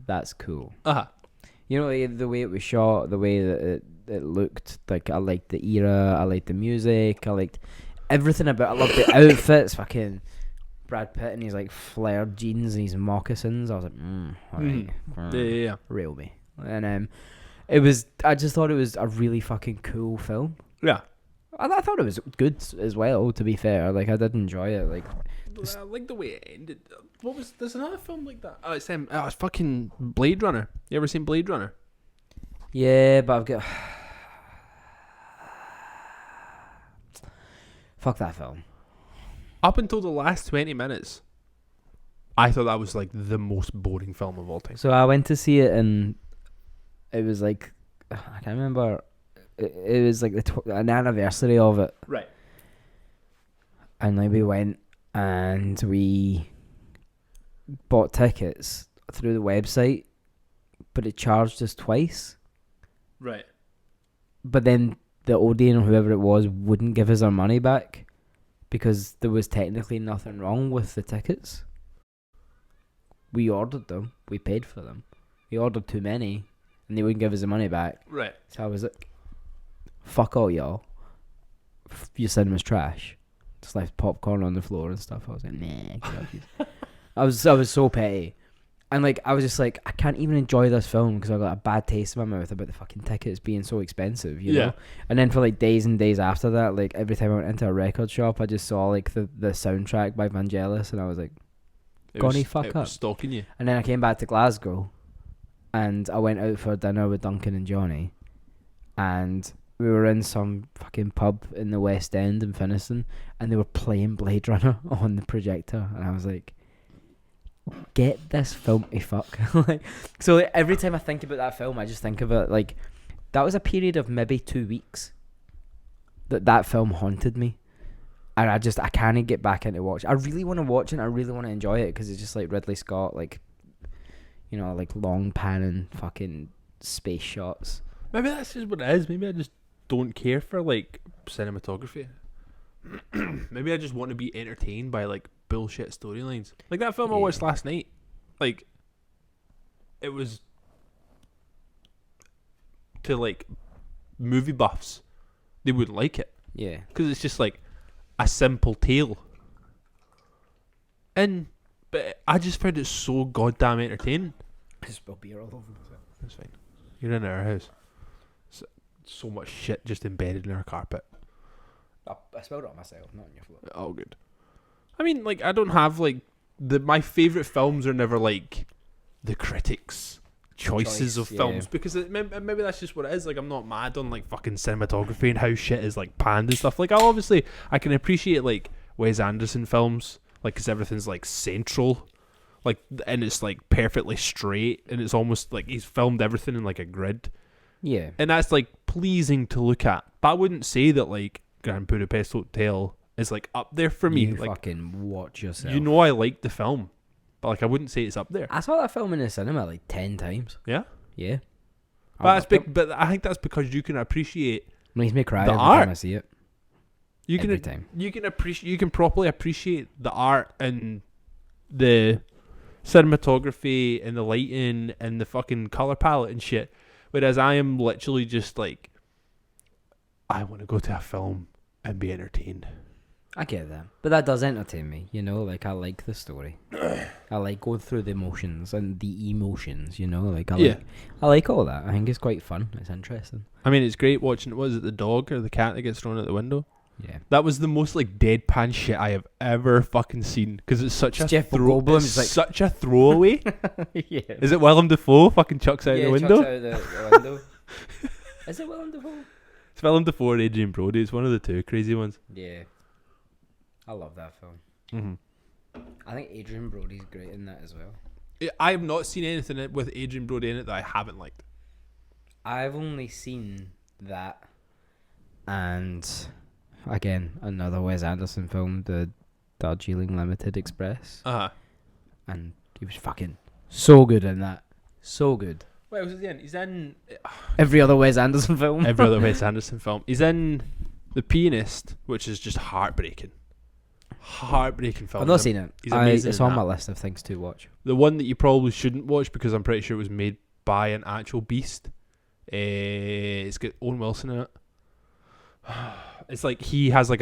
that's cool. Uh-huh. You know, like, the way it was shot, the way that it looked. Like, I liked the era. I liked the music. I liked everything about it. I loved the outfits. Fucking Brad Pitt and his, like, flared jeans and his moccasins. I was like, alright. Yeah. Reel me. And I just thought it was a really fucking cool film. Yeah. I thought it was good as well, to be fair. Like, I did enjoy it. Like, I like the way it ended. There's another film like that. It's fucking Blade Runner. You ever seen Blade Runner? yeah, but I've got... Fuck that film. Up until the last 20 minutes, I thought that was like the most boring film of all time. So I went to see it and it was like... I can't remember... It was like an anniversary of it. Right. And like we went and we bought tickets through the website, but it charged us twice. Right. But then the Odeon or whoever it was wouldn't give us our money back because there was technically nothing wrong with the tickets. We ordered them. We paid for them. We ordered too many and they wouldn't give us the money back. Right. So I was like, fuck all y'all. Your cinema's trash. Just left popcorn on the floor and stuff. I was like, nah. I was so petty. And like, I was just like, I can't even enjoy this film because I got a bad taste in my mouth about the fucking tickets being so expensive, you know? And then for like days and days after that, like every time I went into a record shop, I just saw like the soundtrack by Vangelis and I was like, Gonny, fuck up. It was stalking you. And then I came back to Glasgow and I went out for dinner with Duncan and Johnny and we were in some fucking pub in the West End in Finniston and they were playing Blade Runner on the projector and I was like, get this film a fuck. So like, every time I think about that film I just think of it like that was a period of maybe 2 weeks that film haunted me and I can't get back into watch. I really want to watch it and I really want to enjoy it because it's just like Ridley Scott, like, you know, like long panning fucking space shots. Maybe that's just what it is. Maybe I just don't care for like cinematography. Maybe I just want to be entertained by like bullshit storylines. Like that film I watched last night. Like it was to like movie buffs. They wouldn't like it. Yeah. Because it's just like a simple tale. But I just found it so goddamn entertaining. I spill beer all over myself. That's fine. You're in our house. So much shit just embedded in our carpet. I spilled it on myself, not on your floor. Oh, good. I mean, like, I don't have, like, my favourite films are never, like, the critics' choices of films. Because maybe that's just what it is. Like, I'm not mad on, like, fucking cinematography and how shit is, like, panned and stuff. Like, I can appreciate, like, Wes Anderson films. Like, because everything's, like, central. Like, and it's, like, perfectly straight. And it's almost, like, he's filmed everything in, like, a grid. Yeah. And that's, like, pleasing to look at. But I wouldn't say that, like, Grand Budapest Hotel is, like, up there for me. You like, fucking watch yourself. You know I like the film. But, like, I wouldn't say it's up there. I saw that film in the cinema, like, 10 times. Yeah? Yeah. But I think that's because you can appreciate it makes me cry the every art. time I see it. Every time. You can properly appreciate the art and the cinematography and the lighting and the fucking colour palette and shit. Whereas I am literally just like, I want to go to a film and be entertained. I get that. But that does entertain me, you know? Like, I like the story. I like going through the emotions and the emotions, you know? Like, I like all that. I think it's quite fun. It's interesting. I mean, it's great watching, was it the dog or the cat that gets thrown out the window? Yeah. That was the most, like, deadpan shit I have ever fucking seen. Because it's such Jeff Goldblum is like such a throwaway. Yeah. Is it Willem Dafoe fucking chucks out the window? Chucks out the window. Is it Willem Dafoe? It's Willem Dafoe or Adrian Brody. It's one of the two crazy ones. Yeah. I love that film. Mm-hmm. I think Adrian Brody's great in that as well. I have not seen anything with Adrian Brody in it that I haven't liked. I've only seen that And again, another Wes Anderson film, the Darjeeling Limited Express. And he was fucking so good in that. So good. Wait, was it the end? He's in every other Wes Anderson film. Every other Wes Anderson film. He's in The Pianist, which is just heartbreaking. Heartbreaking film. I've not seen it. He's amazing. It's on my list of things to watch. The one that you probably shouldn't watch because I'm pretty sure it was made by an actual beast. It's got Owen Wilson in it. It's like he has like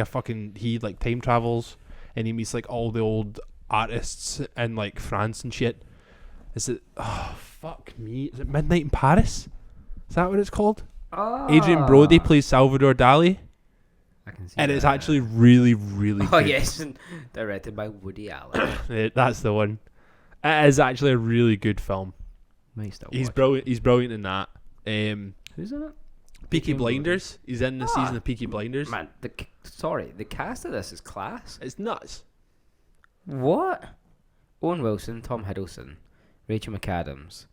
he like time travels and he meets like all the old artists in like France and shit. Is it? Oh fuck me! Is it Midnight in Paris? Is that what it's called? Adrian Brody plays Salvador Dali. I can see and that. It's actually really, really good. Yes, directed by Woody Allen. That's the one. It is actually a really good film. He's brilliant. He's brilliant in that. Who's in it? Peaky Blinders. He's in the season of Peaky Blinders. Man, the cast of this is class. It's nuts. What? Owen Wilson, Tom Hiddleston, Rachel McAdams,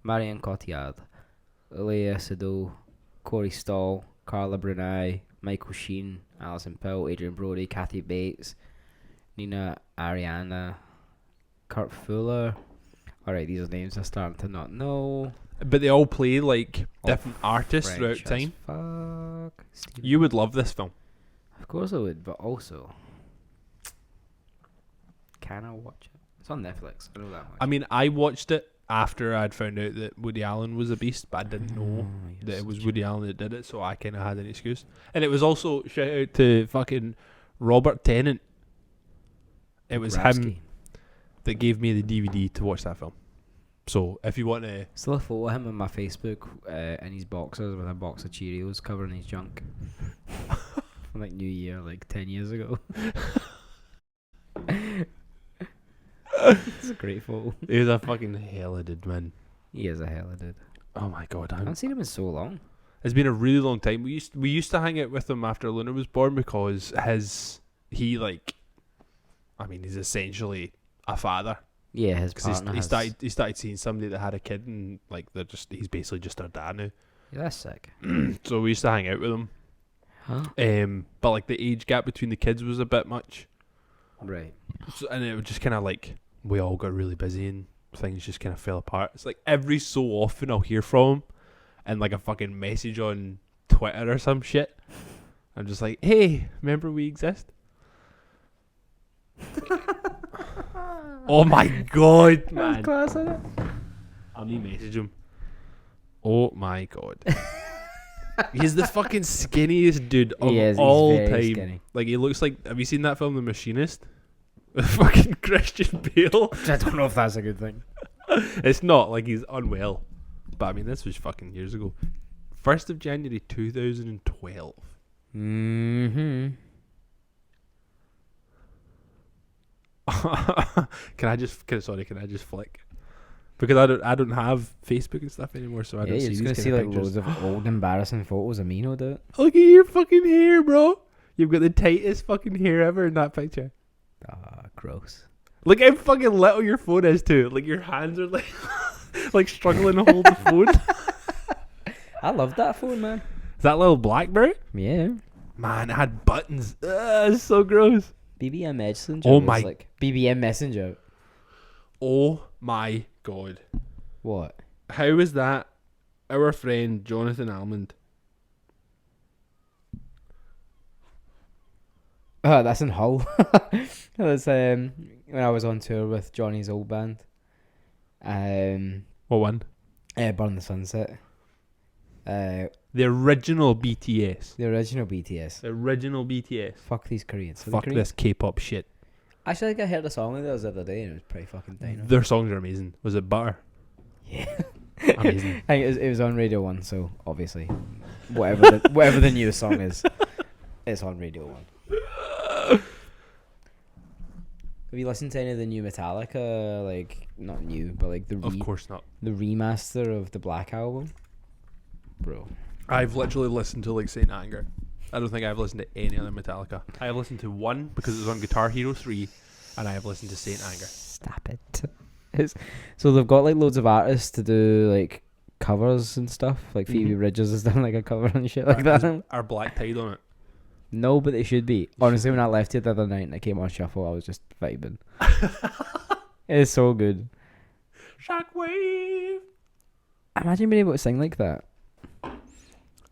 Marion Cotillard, Leia Sado, Corey Stoll, Carla Bruni, Michael Sheen, Alison Pill, Adrian Brody, Kathy Bates, Nina Ariana, Kurt Fuller. Alright, these are names I'm starting to not know. But they all play like different artists throughout time. Fuck. You would love this film. Of course I would, but also, can I watch it? It's on Netflix. I know that much. I mean, I watched it after I'd found out that Woody Allen was a beast, but I didn't know that it was Woody Allen that did it, so I kind of had an excuse. And it was also, shout out to fucking Robert Tennant. It was him that gave me the DVD to watch that film. So if you want to... Still a photo of him on my Facebook in his boxers with a box of Cheerios covering his junk. From like New Year, like 10 years ago. It's a great photo. He's a fucking hella dude, man. He is a hella dude. Oh my god, I haven't seen him in so long. It's been a really long time. We used to hang out with him after Luna was born because he's essentially a father. Yeah, his partner he started seeing somebody that had a kid and like he's basically just their dad now. Yeah, that's sick. So we used to hang out with him. Huh? But like the age gap between the kids was a bit much. Right. So, and it was just kind of like we all got really busy and things just kind of fell apart. It's like every so often I'll hear from him and like a fucking message on Twitter or some shit. I'm just like, hey, remember we exist? Oh my god, man. That's class, isn't it? I'll need to message him. Oh my god. He's the fucking skinniest dude of all time. Skinny. Like he looks like, have you seen that film The Machinist? With fucking Christian Bale. I don't know if that's a good thing. It's not, like he's unwell. But I mean, this was fucking years ago. 1st of January 2012. Mm-hmm. Can I just flick? Because I don't have Facebook and stuff anymore, so I don't see these kind of pictures. You're just gonna see like loads of old embarrassing photos of me, no doubt. Look at your fucking hair, bro. You've got the tightest fucking hair ever in that picture. Gross. Look how fucking little your phone is too. Like your hands are like like struggling to hold the phone. I love that phone, man. Is that little BlackBerry? Yeah. Man, it had buttons. It's so gross. BBM Messenger. Oh my. Like BBM Messenger. Oh my god. What? How is that our friend Jonathan Almond? Oh, that's in Hull. That was when I was on tour with Johnny's old band. What one? Burn the Sunset. The original BTS. The original BTS. The original BTS. Fuck these Koreans. Fuck this K-pop shit. Actually, I heard a song of theirs the other day and it was pretty fucking dino. Their songs are amazing. Was it Butter? Yeah. Amazing. I think it was on Radio 1, so obviously whatever the newest song is, it's on Radio 1. Have you listened to any of the new Metallica? Like, not new, but like of course not. The remaster of the Black Album? Bro. I've literally listened to like Saint Anger. I don't think I've listened to any other Metallica. I have listened to one because it was on Guitar Hero 3, and I have listened to Saint Anger. Stop it. So they've got like loads of artists to do like covers and stuff. Like Phoebe Bridgers has done like a cover and shit like that. Are black tied on it? No, but they should be. Honestly, when I left it the other night and I came on shuffle, I was just vibing. It's so good. Shockwave. Imagine being able to sing like that.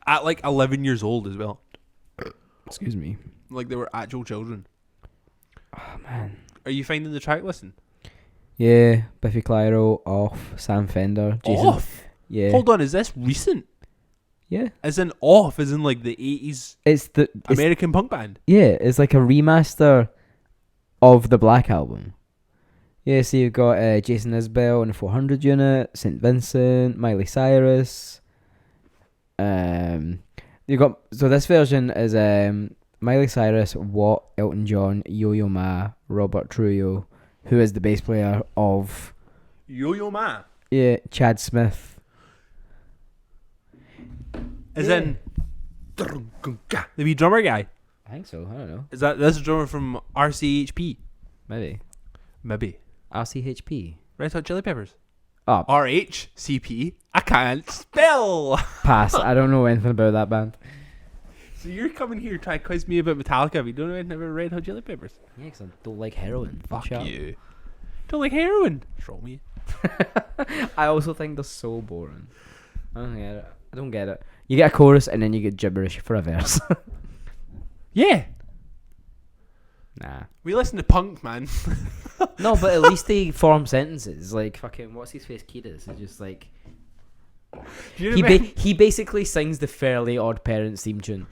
At like 11 years old as well. Excuse me. Like they were actual children. Oh man. Are you finding the track listen? Yeah, Biffy Clyro, Off, Sam Fender, Jason. Off? Yeah. Hold on, is this recent? Yeah. As in Off, as in like the 80s It's American punk band? Yeah, it's like a remaster of the Black Album. Yeah, so you've got Jason Isbell and the 400 Unit, St. Vincent, Miley Cyrus. You got so this version is Miley Cyrus, Watt, Elton John, Yo-Yo Ma, Robert Trujillo, who is the bass player of Yo-Yo Ma. Yeah, Chad Smith. As in the wee drummer guy. I think so. I don't know. Is that's a drummer from RCHP? Maybe. RCHP. Red Hot Chili Peppers. Oh, RHCP. I can't spell. pass. I don't know anything about that band. So you're coming here trying to quiz me about Metallica, but you don't know anything about Red Hot Chili Peppers? Yeah, because I don't like heroin. Fuck you. Don't like heroin. Show me. I also think they're so boring. I don't get it. You get a chorus and then you get gibberish for a verse. Yeah. Nah. We listen to punk, man. No, but at least they form sentences. Like fucking what's his face Kiedis is just like he basically sings the Fairly Odd Parents theme tune.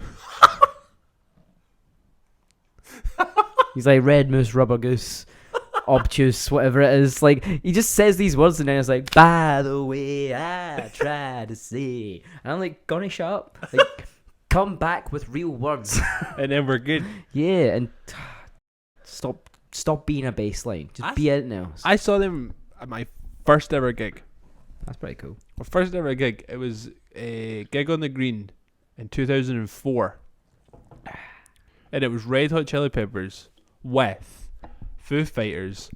He's like red moose, rubber goose, obtuse, whatever it is. Like he just says these words and then it's like, by the way, I try to say, and I'm like, gonna shut up. Like, come back with real words, and then we're good. Yeah, and stop being a baseline. Just be anything else. I saw them at my first ever gig. That's pretty cool. My first ever gig. It was a gig on the Green in 2004, and it was Red Hot Chili Peppers with Foo Fighters,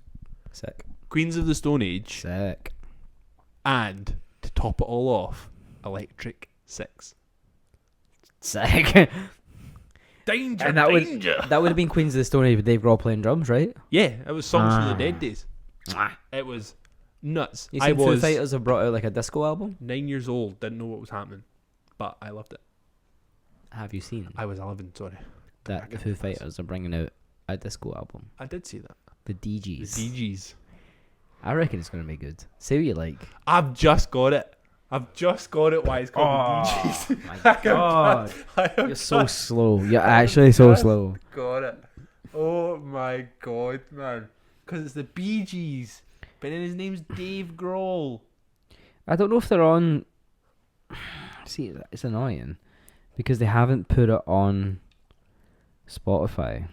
Sick, Queens of the Stone Age, sick, and to top it all off, Electric Six. Sick. Danger, And that danger. would have been Queens of the Stone Age with Dave Grohl playing drums, right? Yeah, it was Songs from the Dead days. It was nuts. You think Foo Fighters have brought out like a disco album? 9 years old, didn't know what was happening, but I loved it. Have you seen I was 11, sorry. that the Foo Fighters are bringing out a disco album? I did see that. The DGs. The DGs. I reckon it's going to be good. Say what you like. I've just got it. Why it's called the DGs. My God. You're so slow. You're actually so slow. Got it. Oh my God, man. Because it's the Bee Gees. But then his name's Dave Grohl. I don't know if they're on... See, it's annoying. Because they haven't put it on Spotify.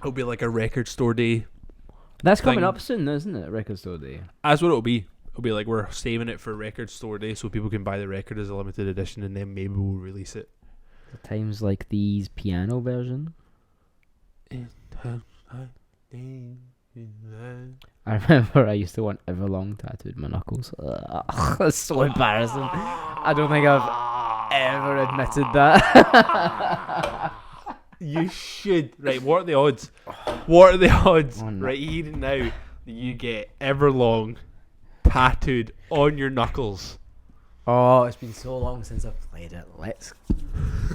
It'll be like a record store day. That's coming up soon, isn't it? Record Store Day. That's what it'll be. It'll be like we're saving it for record store day so people can buy the record as a limited edition and then maybe we'll release it. The times like these piano version. I remember I used to want Everlong tattooed my knuckles. Ugh, that's so embarrassing. I don't think I've ever admitted that. You should. Right, what are the odds? What are the odds? Oh, no. Right here and now that you get Everlong tattooed on your knuckles. Oh, it's been so long since I've played it. Let's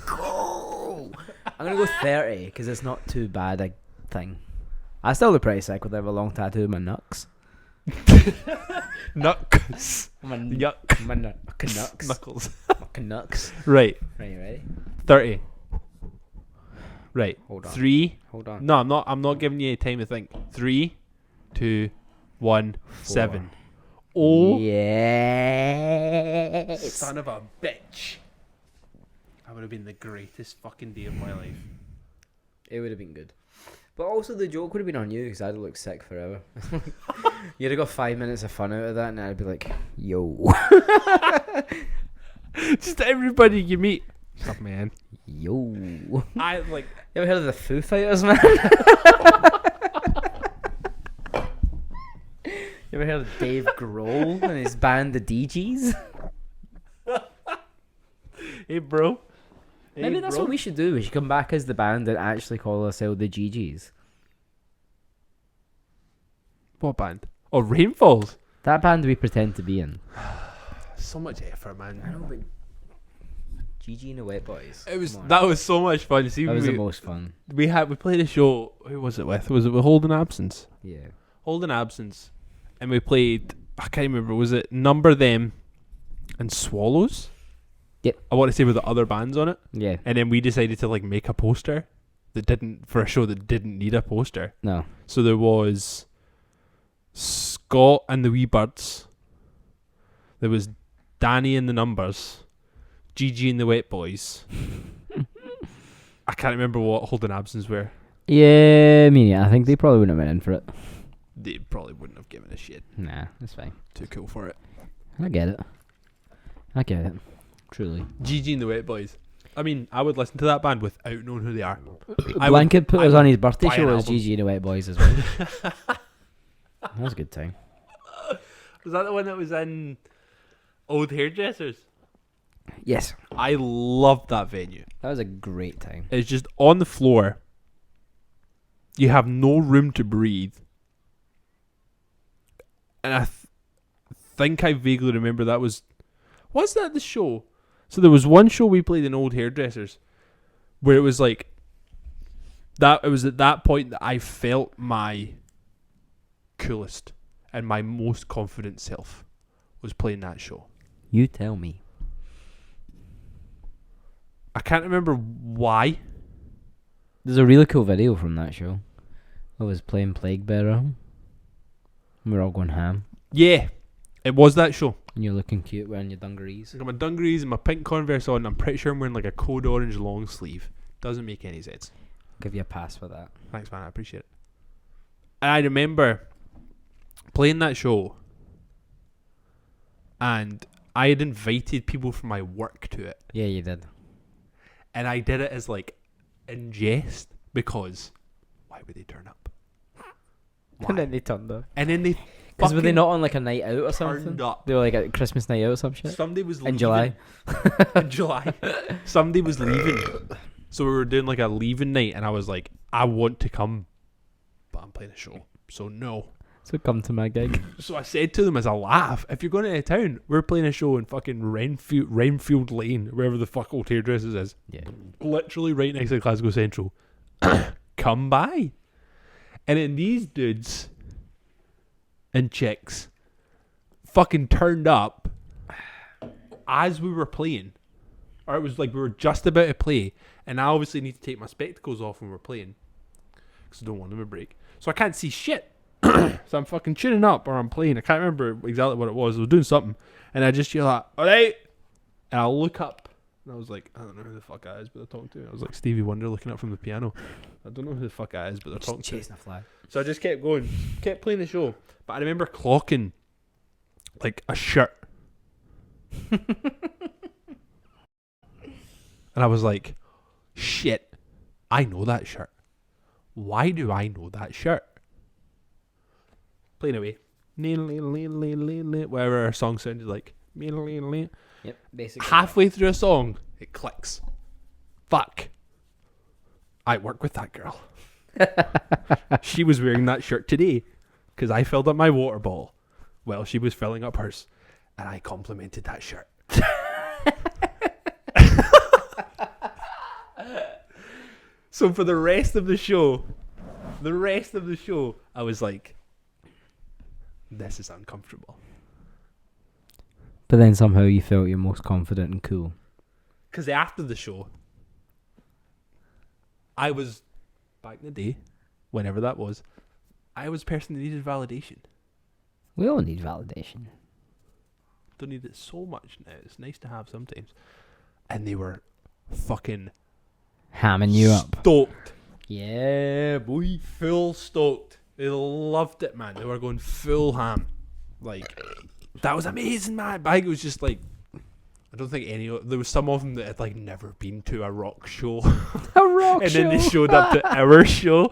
go. I'm going to go 30 because it's not too bad a thing. I still look pretty sick with Everlong tattooed on my knucks. Knucks. Yuck. My knucks. Knuckles. My knucks. Right. Right, you ready? 30. Right. Hold on. 3. Hold on. No, I'm not giving you time to think. 3, 2, 1, 7. Oh. Yeah. Son of a bitch. That would have been the greatest fucking day of my life. It would have been good. But also the joke would have been on you because I'd have looked sick forever. You'd have got 5 minutes of fun out of that and I'd be like, yo. Just everybody you meet. What's up, man? Yo. I like. You ever heard of the Foo Fighters, man? You ever heard of Dave Grohl and his band, the DGs? Hey, bro. Maybe that's what we should do. We should come back as the band and actually call ourselves the GGs. What band? Oh, Rainfalls. That band we pretend to be in. So much effort, man. I know, but GG and the Wet Boys. That was so much fun. See, that was the most fun. We played a show. Who was it with? Was it with Holden Absence? Yeah. Holden Absence, and we played. I can't remember. Was it Number Them and Swallows? Yep. I want to say with the other bands on it. Yeah. And then we decided to like make a poster for a show that didn't need a poster. No. So there was Scott and the Wee Birds. There was Danny and the Numbers. Gigi and the Wet Boys. I can't remember what Holden Absence were. Yeah, I mean, I think they probably wouldn't have went in for it. They probably wouldn't have given a shit. Nah, that's fine. Too cool for it. I get it. Truly. Gigi and the Wet Boys. I mean, I would listen to that band without knowing who they are. Blanket put us on his birthday show as album. Gigi and the Wet Boys as well. That was a good time. Was that the one that was in Old Hairdressers? Yes. I loved that venue. That was a great time. It's just on the floor. You have no room to breathe. And I think I vaguely remember that was... Was that the show? So there was one show we played in Old Hairdressers where it was like... It was at that point that I felt my coolest and my most confident self was playing that show. You tell me. I can't remember why. There's a really cool video from that show. I was playing Plague Bearer. We were all going ham. Yeah, it was that show. And you're looking cute wearing your dungarees. I got my dungarees and my pink Converse on. And I'm pretty sure I'm wearing like a code orange long sleeve. Doesn't make any sense. Give you a pass for that. Thanks, man. I appreciate it. And I remember playing that show, and I had invited people from my work to it. Yeah, you did. And I did it as like in jest because why would they turn up? Why? And then they turned up. And then they because were they not on like a night out or turned something? up. They were like a Christmas night out or some shit. Somebody was in July. In July. Somebody was leaving. So we were doing like a leaving night, and I was like, I want to come, but I'm playing a show, so no. So come to my gig. So I said to them as a laugh, if you're going to town, we're playing a show in fucking Renfield Lane, wherever the fuck Old Hairdressers is. Yeah. Literally right next to Glasgow Central. Come by. And then these dudes and chicks fucking turned up as we were playing. Or it was like we were just about to play, and I obviously need to take my spectacles off when we're playing because I don't want them to break. So I can't see shit. So I'm fucking tuning up or I'm playing. I can't remember exactly what it was. I was doing something, and I just hear that, alright, and I'll look up, and I was like, I don't know who the fuck that is, but they're talking to me. I was like Stevie Wonder looking up from the piano. I don't know who the fuck that is, but they're talking to me. Chasing a flag. So I just kept going, kept playing the show. But I remember clocking like a shirt. And I was like, shit, I know that shirt. Why do I know that shirt? Playing away. Whatever our song sounded like. Yep, basically. Halfway through a song, it clicks. Fuck. I work with that girl. She was wearing that shirt today because I filled up my water bottle while she was filling up hers. And I complimented that shirt. So for the rest of the show, I was like, this is uncomfortable. But then somehow you felt your most confident and cool. Because after the show, I was, back in the day, whenever that was, I was the person that needed validation. We all need validation. Don't need it so much now. It's nice to have sometimes. And they were fucking hamming you up. Stoked. Yeah, boy. Full stoked. They loved it, man. They were going full ham. Like, that was amazing, man. But I think it was just like, I don't think there was some of them that had like never been to a rock show. A rock and show. then they showed up to our show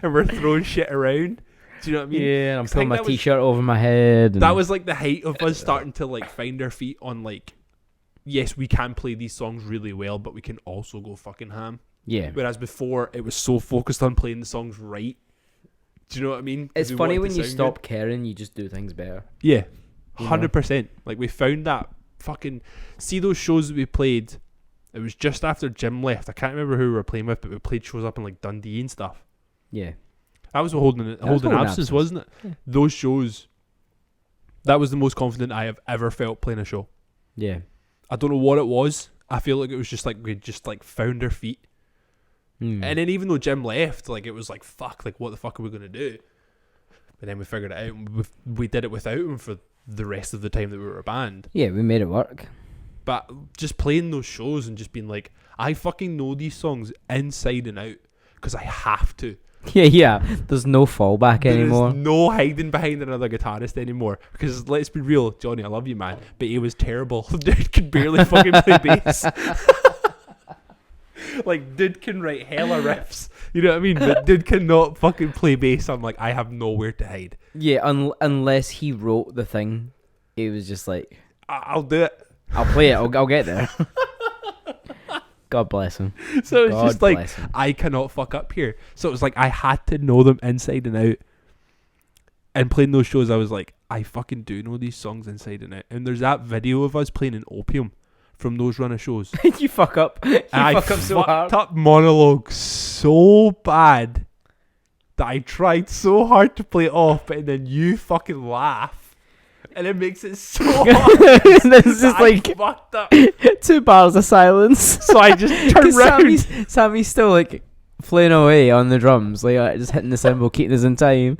and we're throwing shit around. Do you know what I mean? Yeah, and I'm putting my t-shirt over my head. And that was like the height of us starting to like find our feet on like yes, we can play these songs really well, but we can also go fucking ham. Yeah. Whereas before, it was so focused on playing the songs right. Do you know what I mean? It's funny when you stop caring, you just do things better. Yeah, 100%. Like, we found that fucking... See those shows that we played? It was just after Jim left. I can't remember who we were playing with, but we played shows up in, like, Dundee and stuff. Yeah. That was Holding Absence, wasn't it? Yeah. Those shows... That was the most confident I have ever felt playing a show. Yeah. I don't know what it was. I feel like it was just like we just like found our feet. And then even though Jim left, like it was like fuck, like what the fuck are we gonna do? But then we figured it out and we did it without him for the rest of the time that we were a band. Yeah, we made it work. But just playing those shows and just being like, I fucking know these songs inside and out because I have to. Yeah. There's no fallback anymore. There's no hiding behind another guitarist anymore. Because let's be real, Johnny, I love you, man, but he was terrible. Dude could barely fucking play bass. Like, dude can write hella riffs. You know what I mean? But dude cannot fucking play bass. I'm like, I have nowhere to hide. Yeah, unless he wrote the thing, it was just like, I'll do it. I'll play it. I'll get there. God bless him. So it's just like, I cannot fuck up here. So it was like, I had to know them inside and out. And playing those shows, I was like, I fucking do know these songs inside and out. And there's that video of us playing in Opium from those run of shows. You fuck up. I fuck up so hard. I fucked up monologue so bad that I tried so hard to play it off, but then you fucking laugh. And it makes it so hard. This is like fucked up. 2 bars of silence. So I just turned around. Sammy's still like playing away on the drums, like just hitting the cymbal, keeping us in time.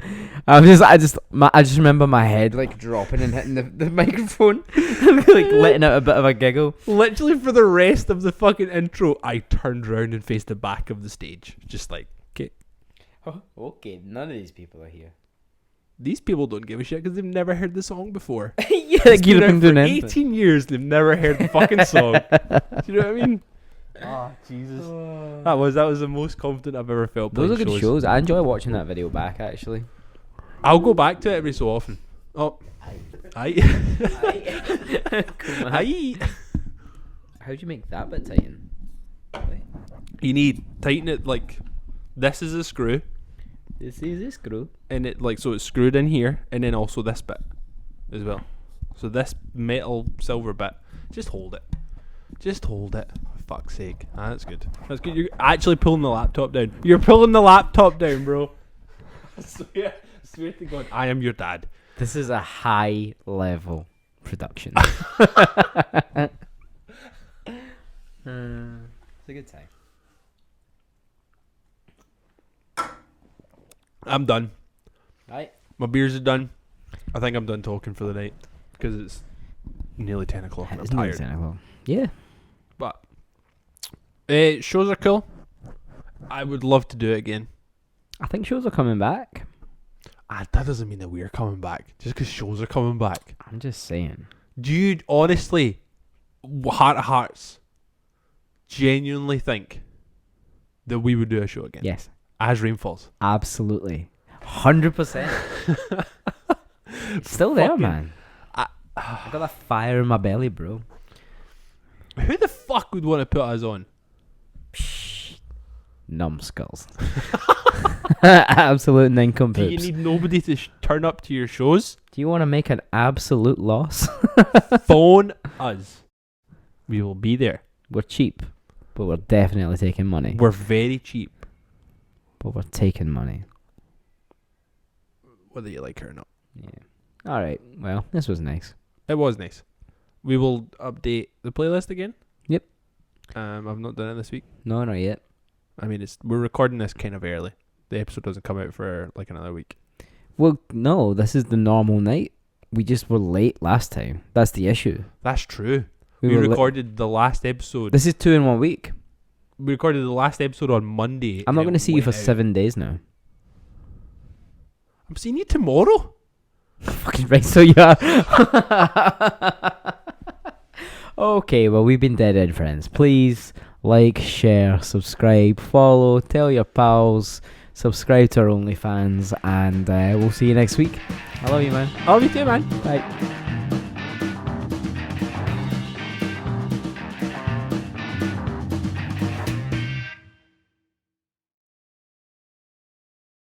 I just remember my head like dropping and hitting the microphone, like letting out a bit of a giggle. Literally for the rest of the fucking intro, I turned around and faced the back of the stage, just like, okay. Oh, okay, none of these people are here. These people don't give a shit because they've never heard the song before. Yeah, like you've been doing 18 years, they've never heard the fucking song. Do you know what I mean? Oh, Jesus. That was the most confident I've ever felt. Those are good shows. I enjoy watching that video back, actually. I'll go back to it every so often. Oh. Aye. How'd you make that bit tighten? You need tighten it like this is a screw. This is a screw. And it like so it's screwed in here and then also this bit as well. So this metal silver bit, just hold it. Just hold it. For fuck's sake. That's good. That's good. You're actually pulling the laptop down. You're pulling the laptop down, bro. I swear to God, I am your dad. This is a high level production. It's a good time. I'm done. Right. My beers are done. I think I'm done talking for the night because it's nearly 10 o'clock and I'm tired. 10 o'clock. Yeah. But shows are cool. I would love to do it again. I think shows are coming back. That doesn't mean that we're coming back. Just because shows are coming back. I'm just saying. Dude, honestly, heart of hearts, genuinely think that we would do a show again. Yes. As rain falls. Absolutely. 100%. It's still there, man. I got that fire in my belly, bro. Who the fuck would want to put us on? Psh, numbskulls. Absolute nincompoops. Do you need nobody to turn up to your shows? Do you want to make an absolute loss? Phone us. We will be there. We're cheap, but we're definitely taking money. We're very cheap. But we're taking money. Whether you like it or not. Yeah. Alright, well, this was nice. It was nice. We will update the playlist again. Yep. I've not done it this week. No, not yet. I mean, we're recording this kind of early. The episode doesn't come out for like another week. Well, no, this is the normal night. We just were late last time. That's the issue. That's true. We recorded the last episode. This is 2 in 1 week. We recorded the last episode on Monday. I'm not going to see you for 7 days now. I'm seeing you tomorrow. Fucking right, so you are. Okay, well, we've been Dead End Friends. Please like, share, subscribe, follow, tell your pals, subscribe to our OnlyFans, and we'll see you next week. I love you, man. I love you too, man. Bye.